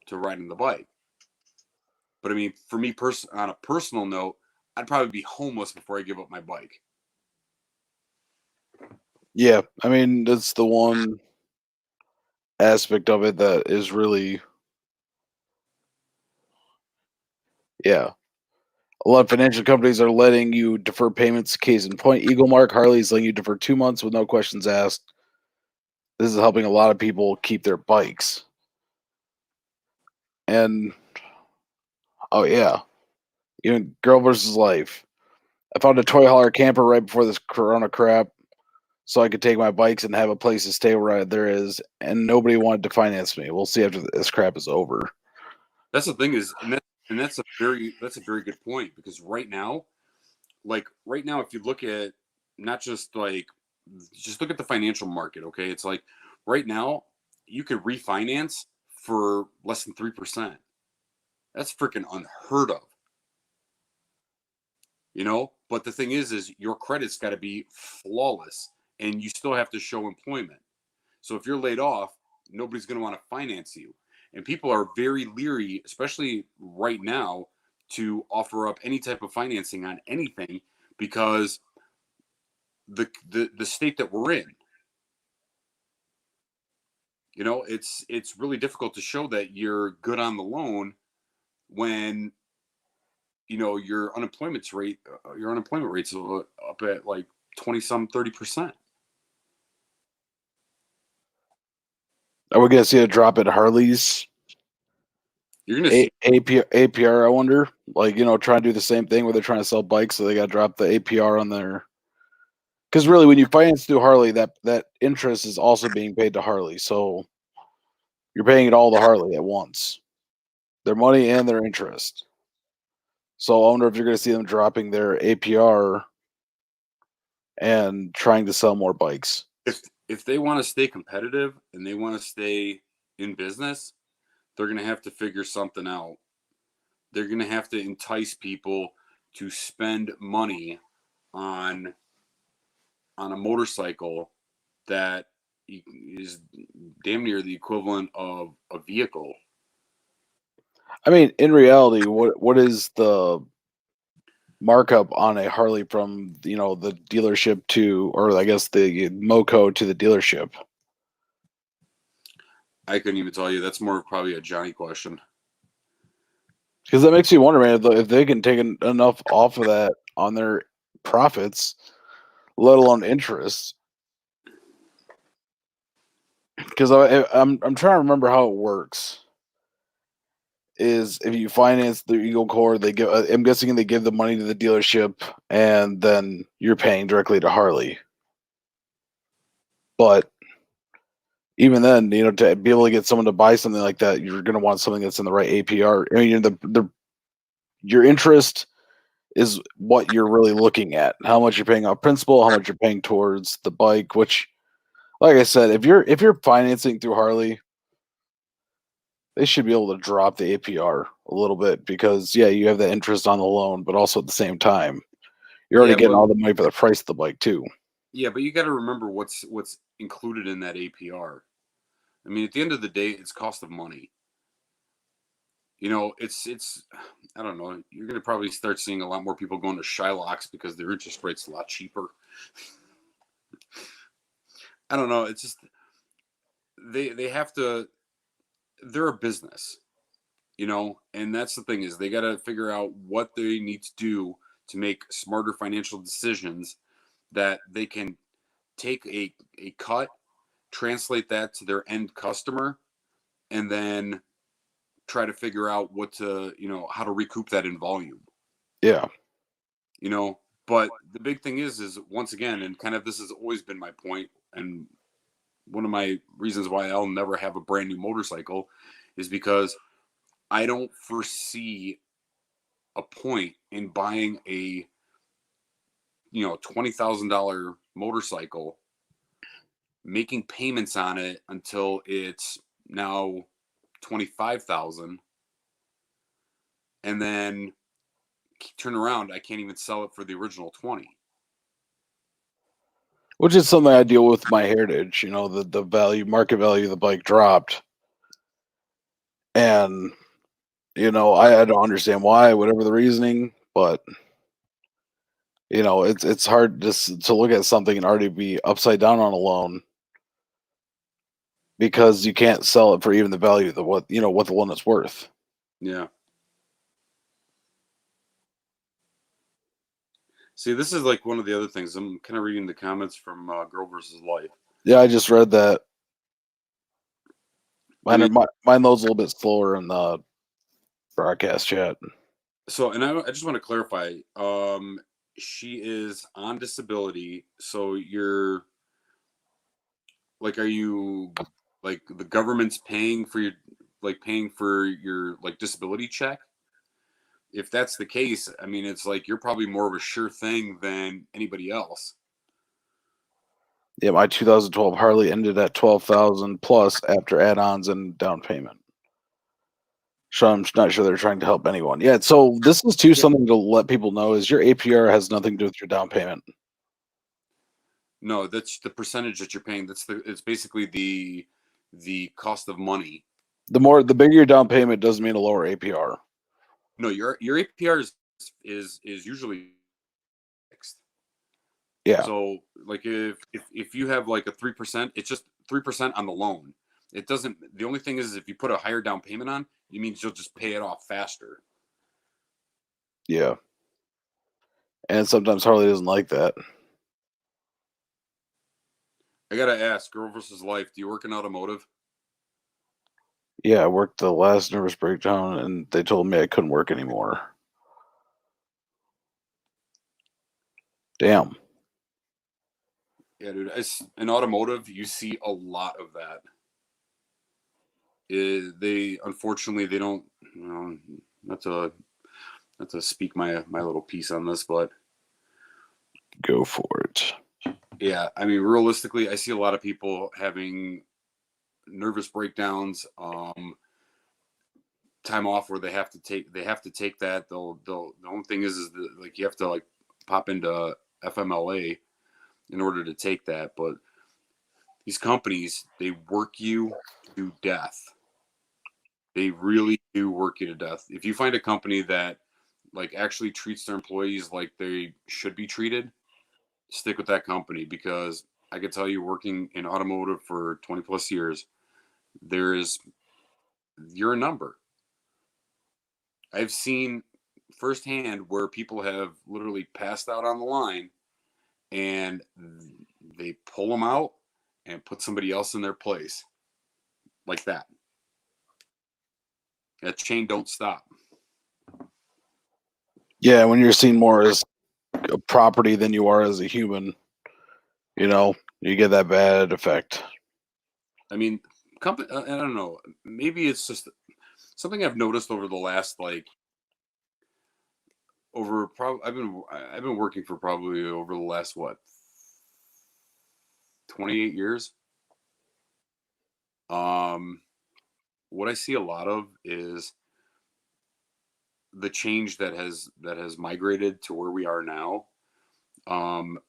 to riding the bike. But I mean, for me on a personal note, I'd probably be homeless before I give up my bike. Yeah, I mean, that's the one aspect of it that is really, yeah. A lot of financial companies are letting you defer payments. Case in point, Eagle Mark Harley is letting you defer 2 months with no questions asked. This is helping a lot of people keep their bikes. And, oh yeah, even Girl versus Life. I found a toy hauler camper right before this Corona crap, so I could take my bikes and have a place to stay where there is, and nobody wanted to finance me. We'll see after this crap is over. That's the thing is, and that's a very good point, because right now, if you look at not just look at the financial market, okay? It's like right now you could refinance for less than 3%. That's freaking unheard of. But the thing is your credit's got to be flawless, and you still have to show employment. So if you're laid off, nobody's going to want to finance you. And people are very leery, especially right now, to offer up any type of financing on anything because the state that we're in, it's really difficult to show that you're good on the loan when your unemployment rate's up at like 20-some 30%. Are we going to see a drop at Harley's? You're going to see APR, I wonder. Like, trying to do the same thing where they're trying to sell bikes, so they got to drop the APR on their. Because really, when you finance through Harley, that interest is also being paid to Harley. So you're paying it all to Harley at once, their money and their interest. So I wonder if you're going to see them dropping their APR and trying to sell more bikes. if they want to stay competitive and they want to stay in business, they're going to have to figure something out. They're going to have to entice people to spend money on a motorcycle that is damn near the equivalent of a vehicle. I mean, in reality, what is the markup on a Harley from the dealership to, or I guess the Moco to the dealership? I couldn't even tell you. That's more of probably a Johnny question. Because that makes you wonder, man, if they can take enough off of that on their profits, let alone interest. Because I'm trying to remember how it works. Is if you finance the Eagle Core, they give. I'm guessing they give the money to the dealership, and then you're paying directly to Harley. But even then, to be able to get someone to buy something like that, you're going to want something that's in the right APR. I mean, your interest is what you're really looking at. How much you're paying off principal, how much you're paying towards the bike. Which, like I said, if you're financing through Harley, they should be able to drop the APR a little bit because, yeah, you have the interest on the loan, but also at the same time, you're already getting all the money for the price of the bike too. Yeah, but you got to remember what's included in that APR. I mean, at the end of the day, it's cost of money. It's I don't know. You're going to probably start seeing a lot more people going to Shylocks because their interest rate's a lot cheaper. I don't know. It's just they have to. They're a business, and that's the thing is they got to figure out what they need to do to make smarter financial decisions that they can take a cut, translate that to their end customer, and then try to figure out how to recoup that in volume. Yeah. But the big thing is once again, and kind of this has always been my point, and one of my reasons why I'll never have a brand new motorcycle is because I don't foresee a point in buying a $20,000 motorcycle, making payments on it until it's now $25,000, and then turn around, I can't even sell it for the original 20. Which is something I deal with my Heritage. The market value of the bike dropped, and I don't understand why, whatever the reasoning, but it's hard just to look at something and already be upside down on a loan because you can't sell it for even the value of what the loan is worth. Yeah. See, this is like one of the other things. I'm kind of reading the comments from Girl vs. Life. Yeah, I just read that. Mine loads a little bit slower in the broadcast chat. So, and I just want to clarify. She is on disability, so you're like, are you like the government's paying for your disability check? If that's the case, I mean, it's like you're probably more of a sure thing than anybody else. Yeah, my 2012 Harley ended at 12,000 plus after add-ons and down payment. So I'm not sure they're trying to help anyone. Yeah, so this is something to let people know is your APR has nothing to do with your down payment. No, that's the percentage that you're paying. It's basically the cost of money. The bigger your down payment doesn't mean a lower APR. No, your APR is usually fixed. Yeah. So like if you have like a 3%, it's just 3% on the loan. It doesn't. The only thing is if you put a higher down payment on, it means you'll just pay it off faster. Yeah. And sometimes Harley doesn't like that. I gotta ask, Girl vs. Life, do you work in automotive? Yeah, I worked the last nervous breakdown, and they told me I couldn't work anymore. Damn. Yeah, dude. In automotive, you see a lot of that. Unfortunately they don't. Not to speak my little piece on this, but go for it. Yeah, I mean, realistically, I see a lot of people having nervous breakdowns, time off where they have to take that. The only thing is that, like, you have to like pop into FMLA in order to take that. But these companies, they work you to death. They really do work you to death. If you find a company that like actually treats their employees like they should be treated, stick with that company, because I can tell you, working in automotive for 20 plus years, you're a number. I've seen firsthand where people have literally passed out on the line and they pull them out and put somebody else in their place like that. That chain don't stop. Yeah, when you're seen more as a property than you are as a human, you get that bad effect. I mean, company. I don't know. Maybe it's just something I've noticed over the last I've been working for probably over the last 28 years. What I see a lot of is the change that has migrated to where we are now. And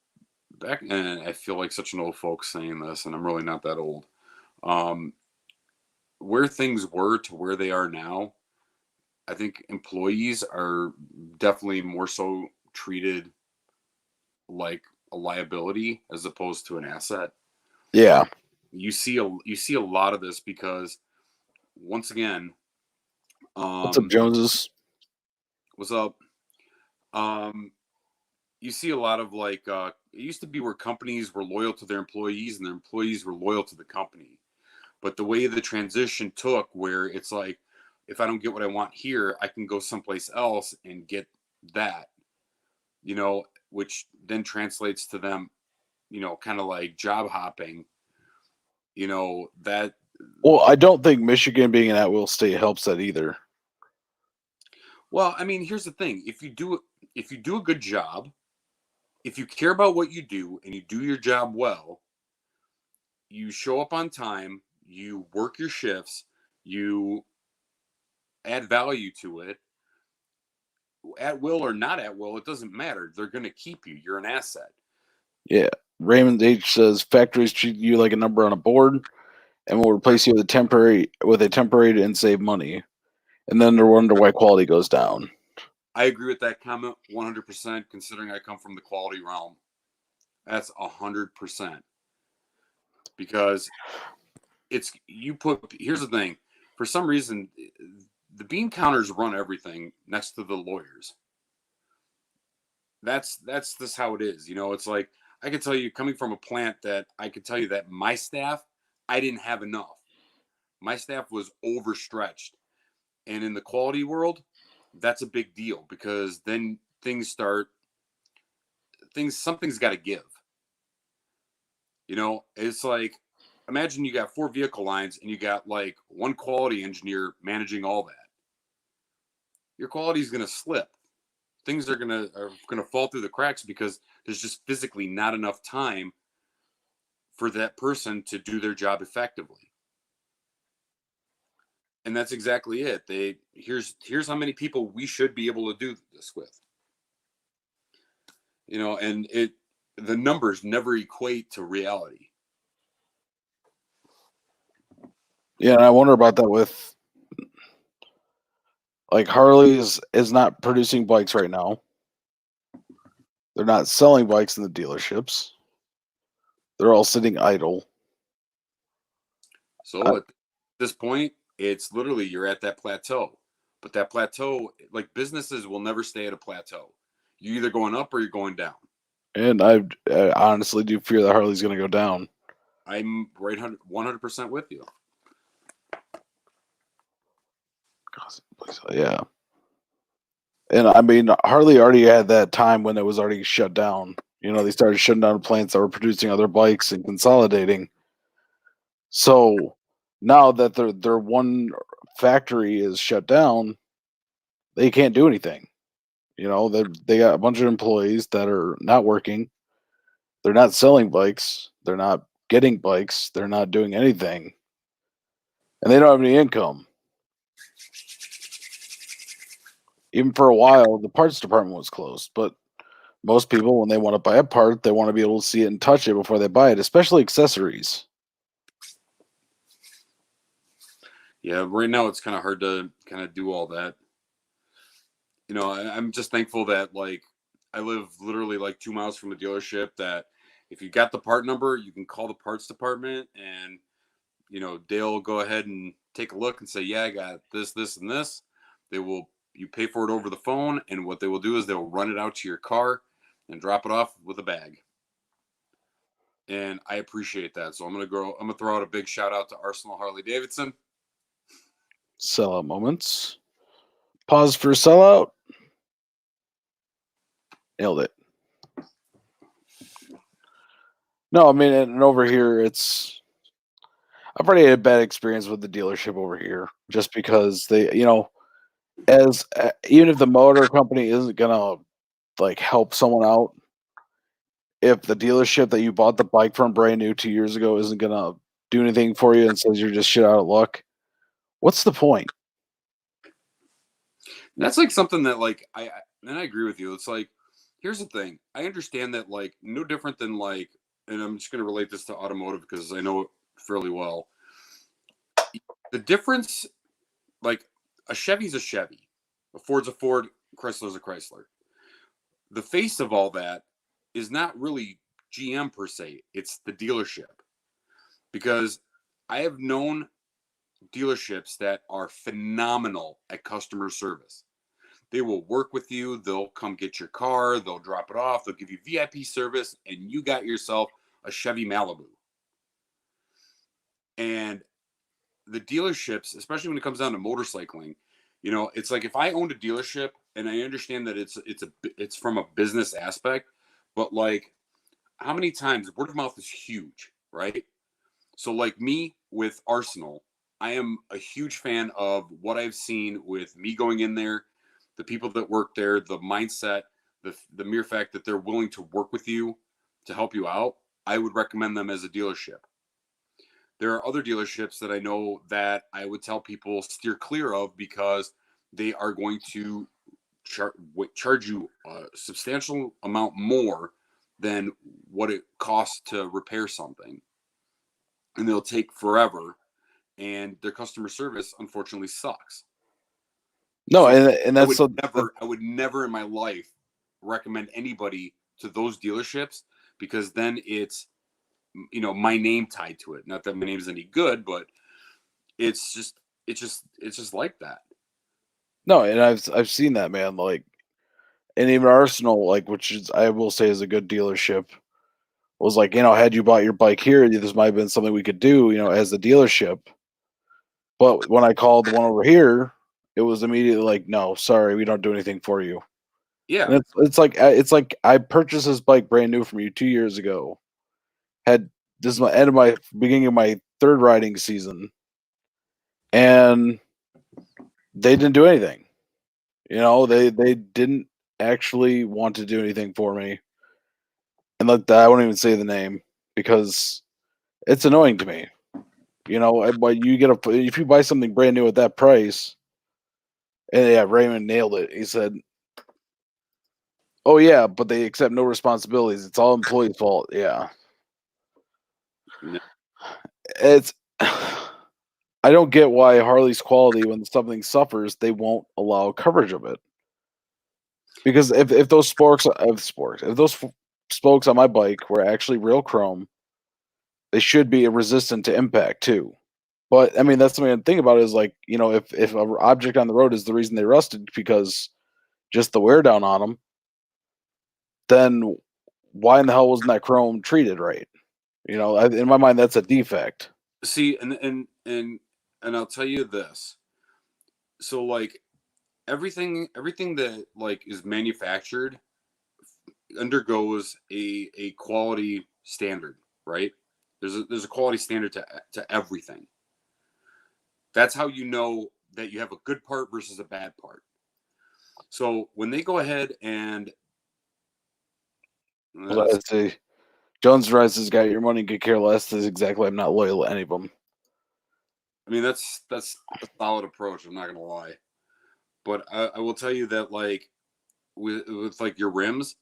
I feel like such an old folk saying this, and I'm really not that old. Where things were to where they are now, I think employees are definitely more so treated like a liability as opposed to an asset. Yeah. You see a lot of this because, once again, What's up, Joneses? What's up? You see a lot of it used to be where companies were loyal to their employees and their employees were loyal to the company. But the way the transition took, where it's like, if I don't get what I want here, I can go someplace else and get that, which then translates to them, kind of like job hopping, that. Well, I don't think Michigan being an at-will state helps that either. Well, I mean, here's the thing. If you do a good job, if you care about what you do and you do your job well, you show up on time, you work your shifts, you add value to it, at will or not at will, it doesn't matter. They're going to keep you. You're an asset. Yeah. Raymond H says factories treat you like a number on a board and will replace you with a temporary and save money. And then they wonder why quality goes down. I agree with that comment 100%, considering I come from the quality realm. That's 100%. Because here's the thing. For some reason, the bean counters run everything next to the lawyers. That's just how it is. It's like, I can tell you, coming from a plant, that I could tell you that my staff, I didn't have enough. My staff was overstretched. And in the quality world, that's a big deal, because then something's got to give. It's like, imagine you got 4 vehicle lines and you got like one quality engineer managing all that. Your quality is going to slip. Things are going to fall through the cracks because there's just physically not enough time for that person to do their job effectively. And that's exactly it. Here's how many people we should be able to do this with. And the numbers never equate to reality. Yeah, and I wonder about that with, like, Harley's is not producing bikes right now. They're not selling bikes in the dealerships. They're all sitting idle. So at this point, it's literally, you're at that plateau. But that plateau, like, businesses will never stay at a plateau. You're either going up or you're going down. And I honestly do fear that Harley's going to go down. I'm right 100% with you. Yeah. And I mean, Harley already had that time when it was already shut down. They started shutting down plants that were producing other bikes and consolidating. So now that their one factory is shut down, they can't do anything. They got a bunch of employees that are not working. They're not selling bikes. They're not getting bikes. They're not doing anything. And they don't have any income. Even for a while, the parts department was closed. But most people, when they want to buy a part, they want to be able to see it and touch it before they buy it, especially accessories. Yeah, right now it's kind of hard to kind of do all that. You know, I'm just thankful that like I live literally like 2 miles from a dealership that if you got the part number, you can call the parts department and, you know, they'll go ahead and take a look and say, yeah, I got this, this, and this. You pay for it over the phone. And what they will do is they'll run it out to your car and drop it off with a bag. And I appreciate that. So I'm going to throw out a big shout out to Arsenal Harley Davidson. Sellout moments. Pause for sellout. Nailed it. No, I mean, and over here, I've already had a bad experience with the dealership over here, just because they, you know, even if the motor company isn't gonna like help someone out, if the dealership that you bought the bike from brand new 2 years ago isn't gonna do anything for you and says you're just shit out of luck, what's the point? That's like something that like I agree with you. It's like, here's the thing. I understand that like no different than like, and I'm just going to relate this to automotive because I know it fairly well. The difference, like a Chevy's a Chevy, a Ford's a Ford, Chrysler's a Chrysler. The face of all that is not really GM per se. It's the dealership, because I have known dealerships that are phenomenal at customer service. They will work with you. They'll come get your car. They'll drop it off. They'll give you VIP service, and you got yourself a Chevy Malibu. And the dealerships, especially when it comes down to motorcycling, you know, it's like if I owned a dealership, and I understand that it's from a business aspect, but like how many times word of mouth is huge, right? So like me with Arsenal, I am a huge fan of what I've seen with me going in there, the people that work there, the mindset, the mere fact that they're willing to work with you to help you out. I would recommend them as a dealership. There are other dealerships that I know that I would tell people steer clear of because they are going to charge you a substantial amount more than what it costs to repair something. And they'll take forever, and their customer service unfortunately sucks. No, So and that's I would never in my life recommend anybody to those dealerships, because then it's, you know, my name tied to it. Not that my name is any good, but it's just like that. no, and I've seen that, man. Like, and even Arsenal, like, which is I will say is a good dealership, was like, you know, had you bought your bike here, this might have been something we could do, you know, as a dealership. But when I called the one over here, it was immediately like, no, sorry, we don't do anything for you. Yeah. And it's like I purchased this bike brand new from you 2 years ago. This is my end of my beginning of my third riding season, and they didn't do anything. You know, they didn't actually want to do anything for me. And like that, I won't even say the name because it's annoying to me. You know, but you get if you buy something brand new at that price, and yeah, Raymond nailed it. He said, "Oh yeah, but they accept no responsibilities. It's all employees' fault." Yeah, No. it's. I don't get why Harley's quality, when something suffers, they won't allow coverage of it. Because if those spokes on my bike were actually real chrome, they should be resistant to impact too. But I mean, that's something to think about. Is like, you know, if an object on the road is the reason they rusted because just the wear down on them, then why in the hell wasn't that chrome treated right? You know, in my mind, that's a defect. See, and I'll tell you this. So like everything that like is manufactured undergoes a quality standard, right? There's a quality standard to everything. That's how you know that you have a good part versus a bad part. So when they go ahead and I'd say Jones Rice has got your money, could care less. That's exactly. I'm not loyal to any of them. I mean, that's a solid approach. I'm not gonna lie, but I will tell you that like with like your rims,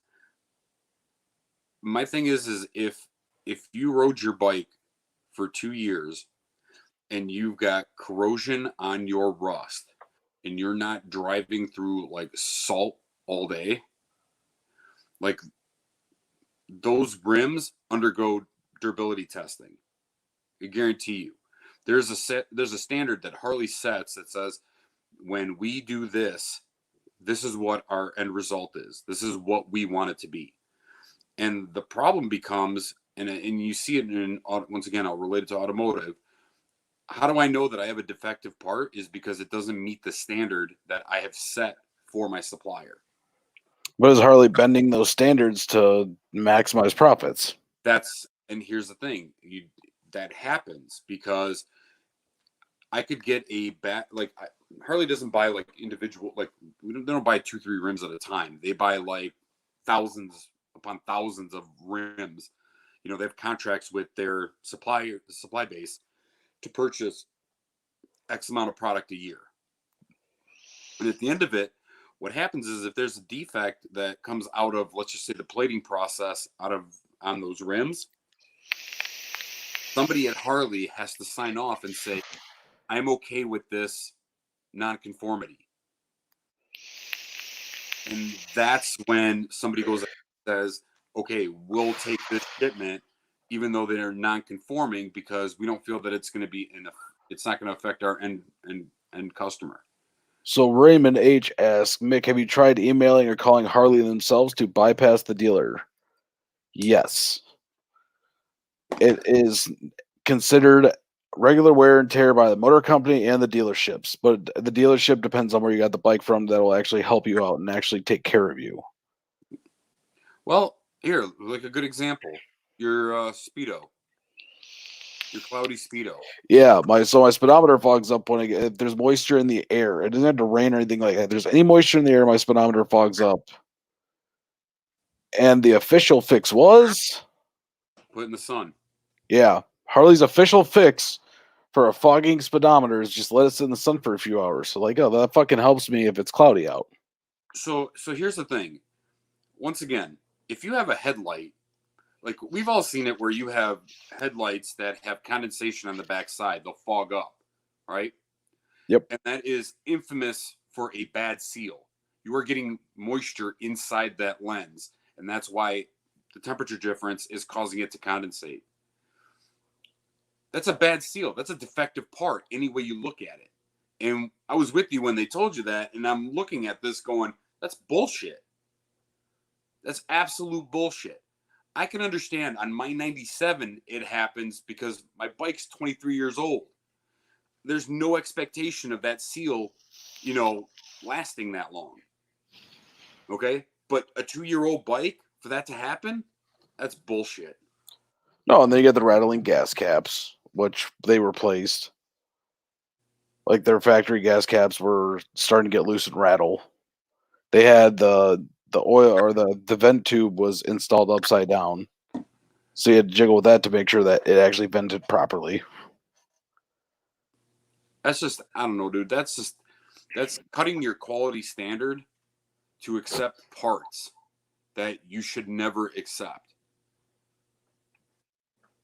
my thing is if you rode your bike for 2 years and you've got corrosion on your rust and you're not driving through like salt all day, like those rims undergo durability testing. I guarantee you. There's a standard that Harley sets that says when we do this, this is what our end result is. This is what we want it to be. And the problem becomes, and you see it in, once again, I'll relate it to automotive. How do I know that I have a defective part? Is because it doesn't meet the standard that I have set for my supplier. But is Harley bending those standards to maximize profits? And here's the thing, that happens because I could get a Harley doesn't buy like individual, like they don't buy 2-3 rims at a time. They buy like thousands upon thousands of rims. You know, they have contracts with their supply base to purchase X amount of product a year. And at the end of it, what happens is if there's a defect that comes out of, let's just say, the plating process on those rims, somebody at Harley has to sign off and say, I'm okay with this nonconformity. And that's when somebody goes and says, okay, we'll take this shipment, even though they're non-conforming, because we don't feel that it's going to be it's not going to affect our end customer. So Raymond H asks, Mick, have you tried emailing or calling Harley themselves to bypass the dealer? Yes. It is considered regular wear and tear by the motor company and the dealerships, but the dealership depends on where you got the bike from that will actually help you out and actually take care of you. Well, here, like a good example, your Speedo, your cloudy Speedo. Yeah, my speedometer fogs up when if there's moisture in the air. It doesn't have to rain or anything like that. If there's any moisture in the air, my speedometer fogs up. And the official fix was Put in the sun. Yeah, Harley's official fix for a fogging speedometer is just let it sit in the sun for a few hours. So like, oh, that fucking helps me if it's cloudy out. So here's the thing. Once again, if you have a headlight, like we've all seen it where you have headlights that have condensation on the back side, they'll fog up, right? Yep. And that is infamous for a bad seal. You are getting moisture inside that lens, and that's why the temperature difference is causing it to condensate. That's a bad seal. That's a defective part any way you look at it. And I was with you when they told you that, and I'm looking at this going, that's bullshit. That's absolute bullshit. I can understand on my 97 it happens because my bike's 23 years old. There's no expectation of that seal, lasting that long. Okay? But a 2-year-old bike, for that to happen, that's bullshit. No, and then you get the rattling gas caps, which they replaced. Like their factory gas caps were starting to get loose and rattle. They had the oil or the vent tube was installed upside down. So you had to jiggle with that to make sure that it actually vented properly. That's just, I don't know, dude. That's cutting your quality standard to accept parts that you should never accept.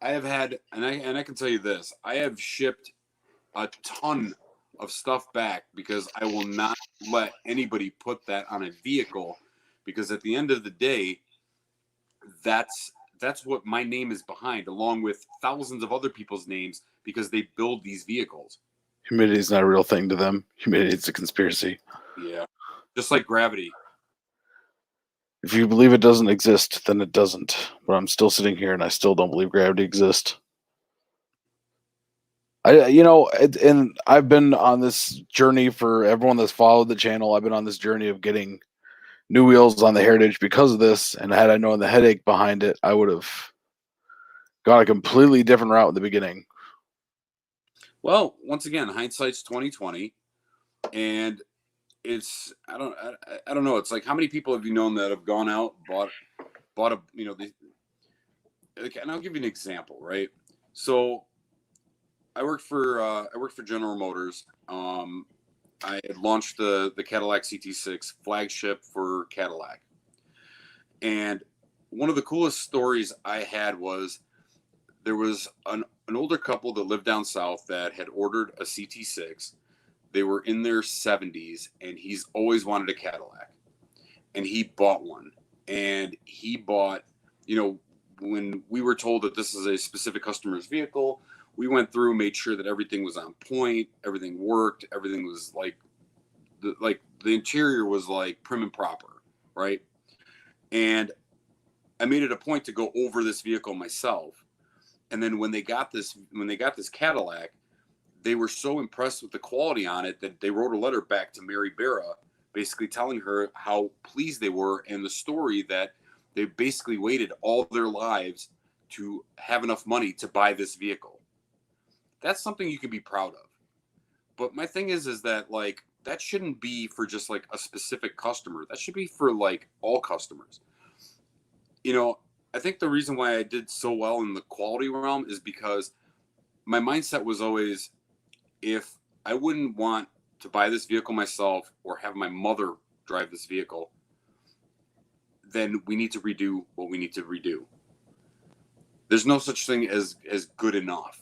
I have had, and I can tell you this, I have shipped a ton of stuff back because I will not let anybody put that on a vehicle, because at the end of the day, that's what my name is behind, along with thousands of other people's names, because they build these vehicles. Humidity is not a real thing to them. Humidity is a conspiracy. Yeah. Just like gravity. If you believe it doesn't exist, then it doesn't. But I'm still sitting here and I still don't believe gravity exists. And I've been on this journey for everyone that's followed the channel. I've been on this journey of getting new wheels on the Heritage because of this. And had I known the headache behind it, I would have gone a completely different route in the beginning. Well, once again, hindsight's 20/20, and it's I don't know. It's like, how many people have you known that have gone out, bought a and I'll give you an example, right? So I worked for General Motors. I had launched the Cadillac CT6 flagship for Cadillac, and one of the coolest stories I had was there was an older couple that lived down south that had ordered a CT6. They were in their 70s, and he's always wanted a Cadillac, and he bought one. And he bought, when we were told that this is a specific customer's vehicle, we went through, made sure that everything was on point, everything worked, everything was like the interior was like prim and proper, right? And I made it a point to go over this vehicle myself. And then when they got this Cadillac, they were so impressed with the quality on it that they wrote a letter back to Mary Barra, basically telling her how pleased they were, and the story that they basically waited all their lives to have enough money to buy this vehicle. That's something you can be proud of. But my thing is that like that shouldn't be for just like a specific customer. That should be for like all customers. I think the reason why I did so well in the quality realm is because my mindset was always, if I wouldn't want to buy this vehicle myself or have my mother drive this vehicle, then we need to redo what we need to redo. There's no such thing as good enough,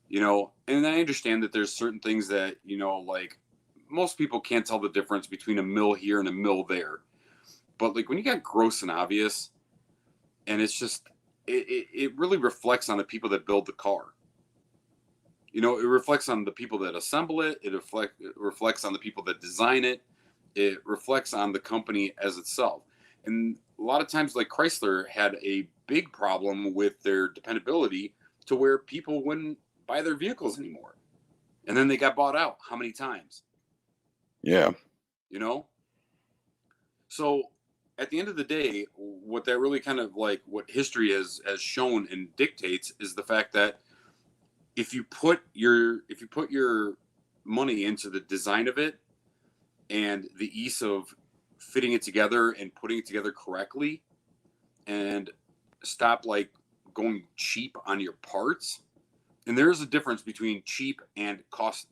and I understand that there's certain things that, like most people can't tell the difference between a mill here and a mill there. But like when you got gross and obvious, and it's just, it really reflects on the people that build the car. It reflects on the people that assemble it. It reflects on the people that design it. It reflects on the company as itself. And a lot of times, like Chrysler had a big problem with their dependability to where people wouldn't buy their vehicles anymore. And then they got bought out. How many times? Yeah. So at the end of the day, what that really kind of like what history has shown and dictates is the fact that if you put your money into the design of it and the ease of fitting it together and putting it together correctly, and stop like going cheap on your parts. And there's a difference between cheap and cost,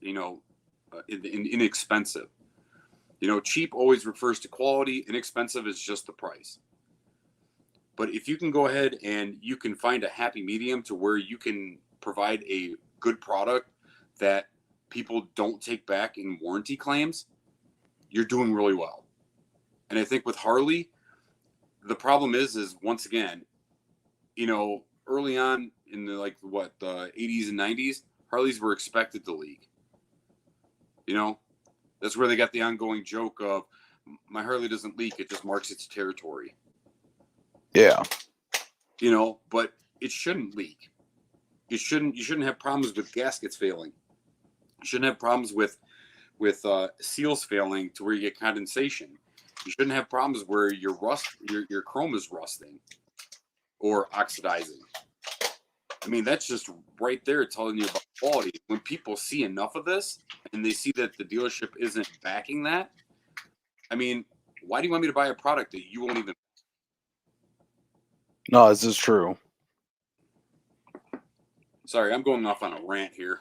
inexpensive. Cheap always refers to quality. Inexpensive is just the price. But if you can go ahead and you can find a happy medium to where you can provide a good product that people don't take back in warranty claims, you're doing really well. And I think with Harley, the problem is once again, early on in the 80s and 90s, Harleys were expected to leak. That's where they got the ongoing joke of my Harley doesn't leak, it just marks its territory. Yeah. But it shouldn't leak. You shouldn't have problems with gaskets failing. You shouldn't have problems with seals failing to where you get condensation. You shouldn't have problems where your chrome is rusting or oxidizing. I mean, that's just right there telling you about quality. When people see enough of this and they see that the dealership isn't backing that, I mean, why do you want me to buy a product that you won't even? No, this is true. Sorry, I'm going off on a rant here.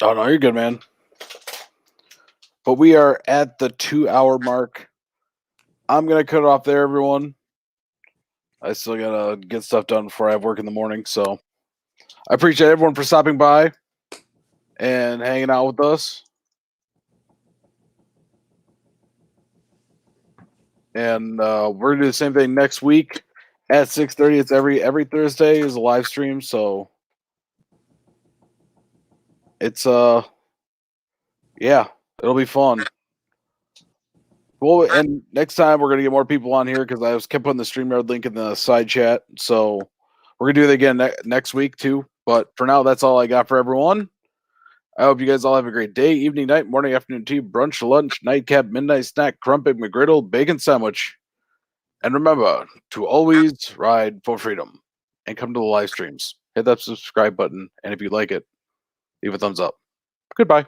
Oh, no, you're good, man. But we are at the 2-hour mark. I'm going to cut it off there, everyone. I still got to get stuff done before I have work in the morning. So I appreciate everyone for stopping by and hanging out with us. And we're going to do the same thing next week at 6:30. It's every Thursday is a live stream. So it's, yeah, it'll be fun. Well, and next time we're going to get more people on here because I kept putting the StreamYard link in the side chat. So we're going to do it again next week too. But for now, that's all I got for everyone. I hope you guys all have a great day, evening, night, morning, afternoon tea, brunch, lunch, nightcap, midnight snack, crumpet, McGriddle, bacon sandwich. And remember to always ride for freedom and come to the live streams. Hit that subscribe button. And if you like it, leave a thumbs up. Goodbye.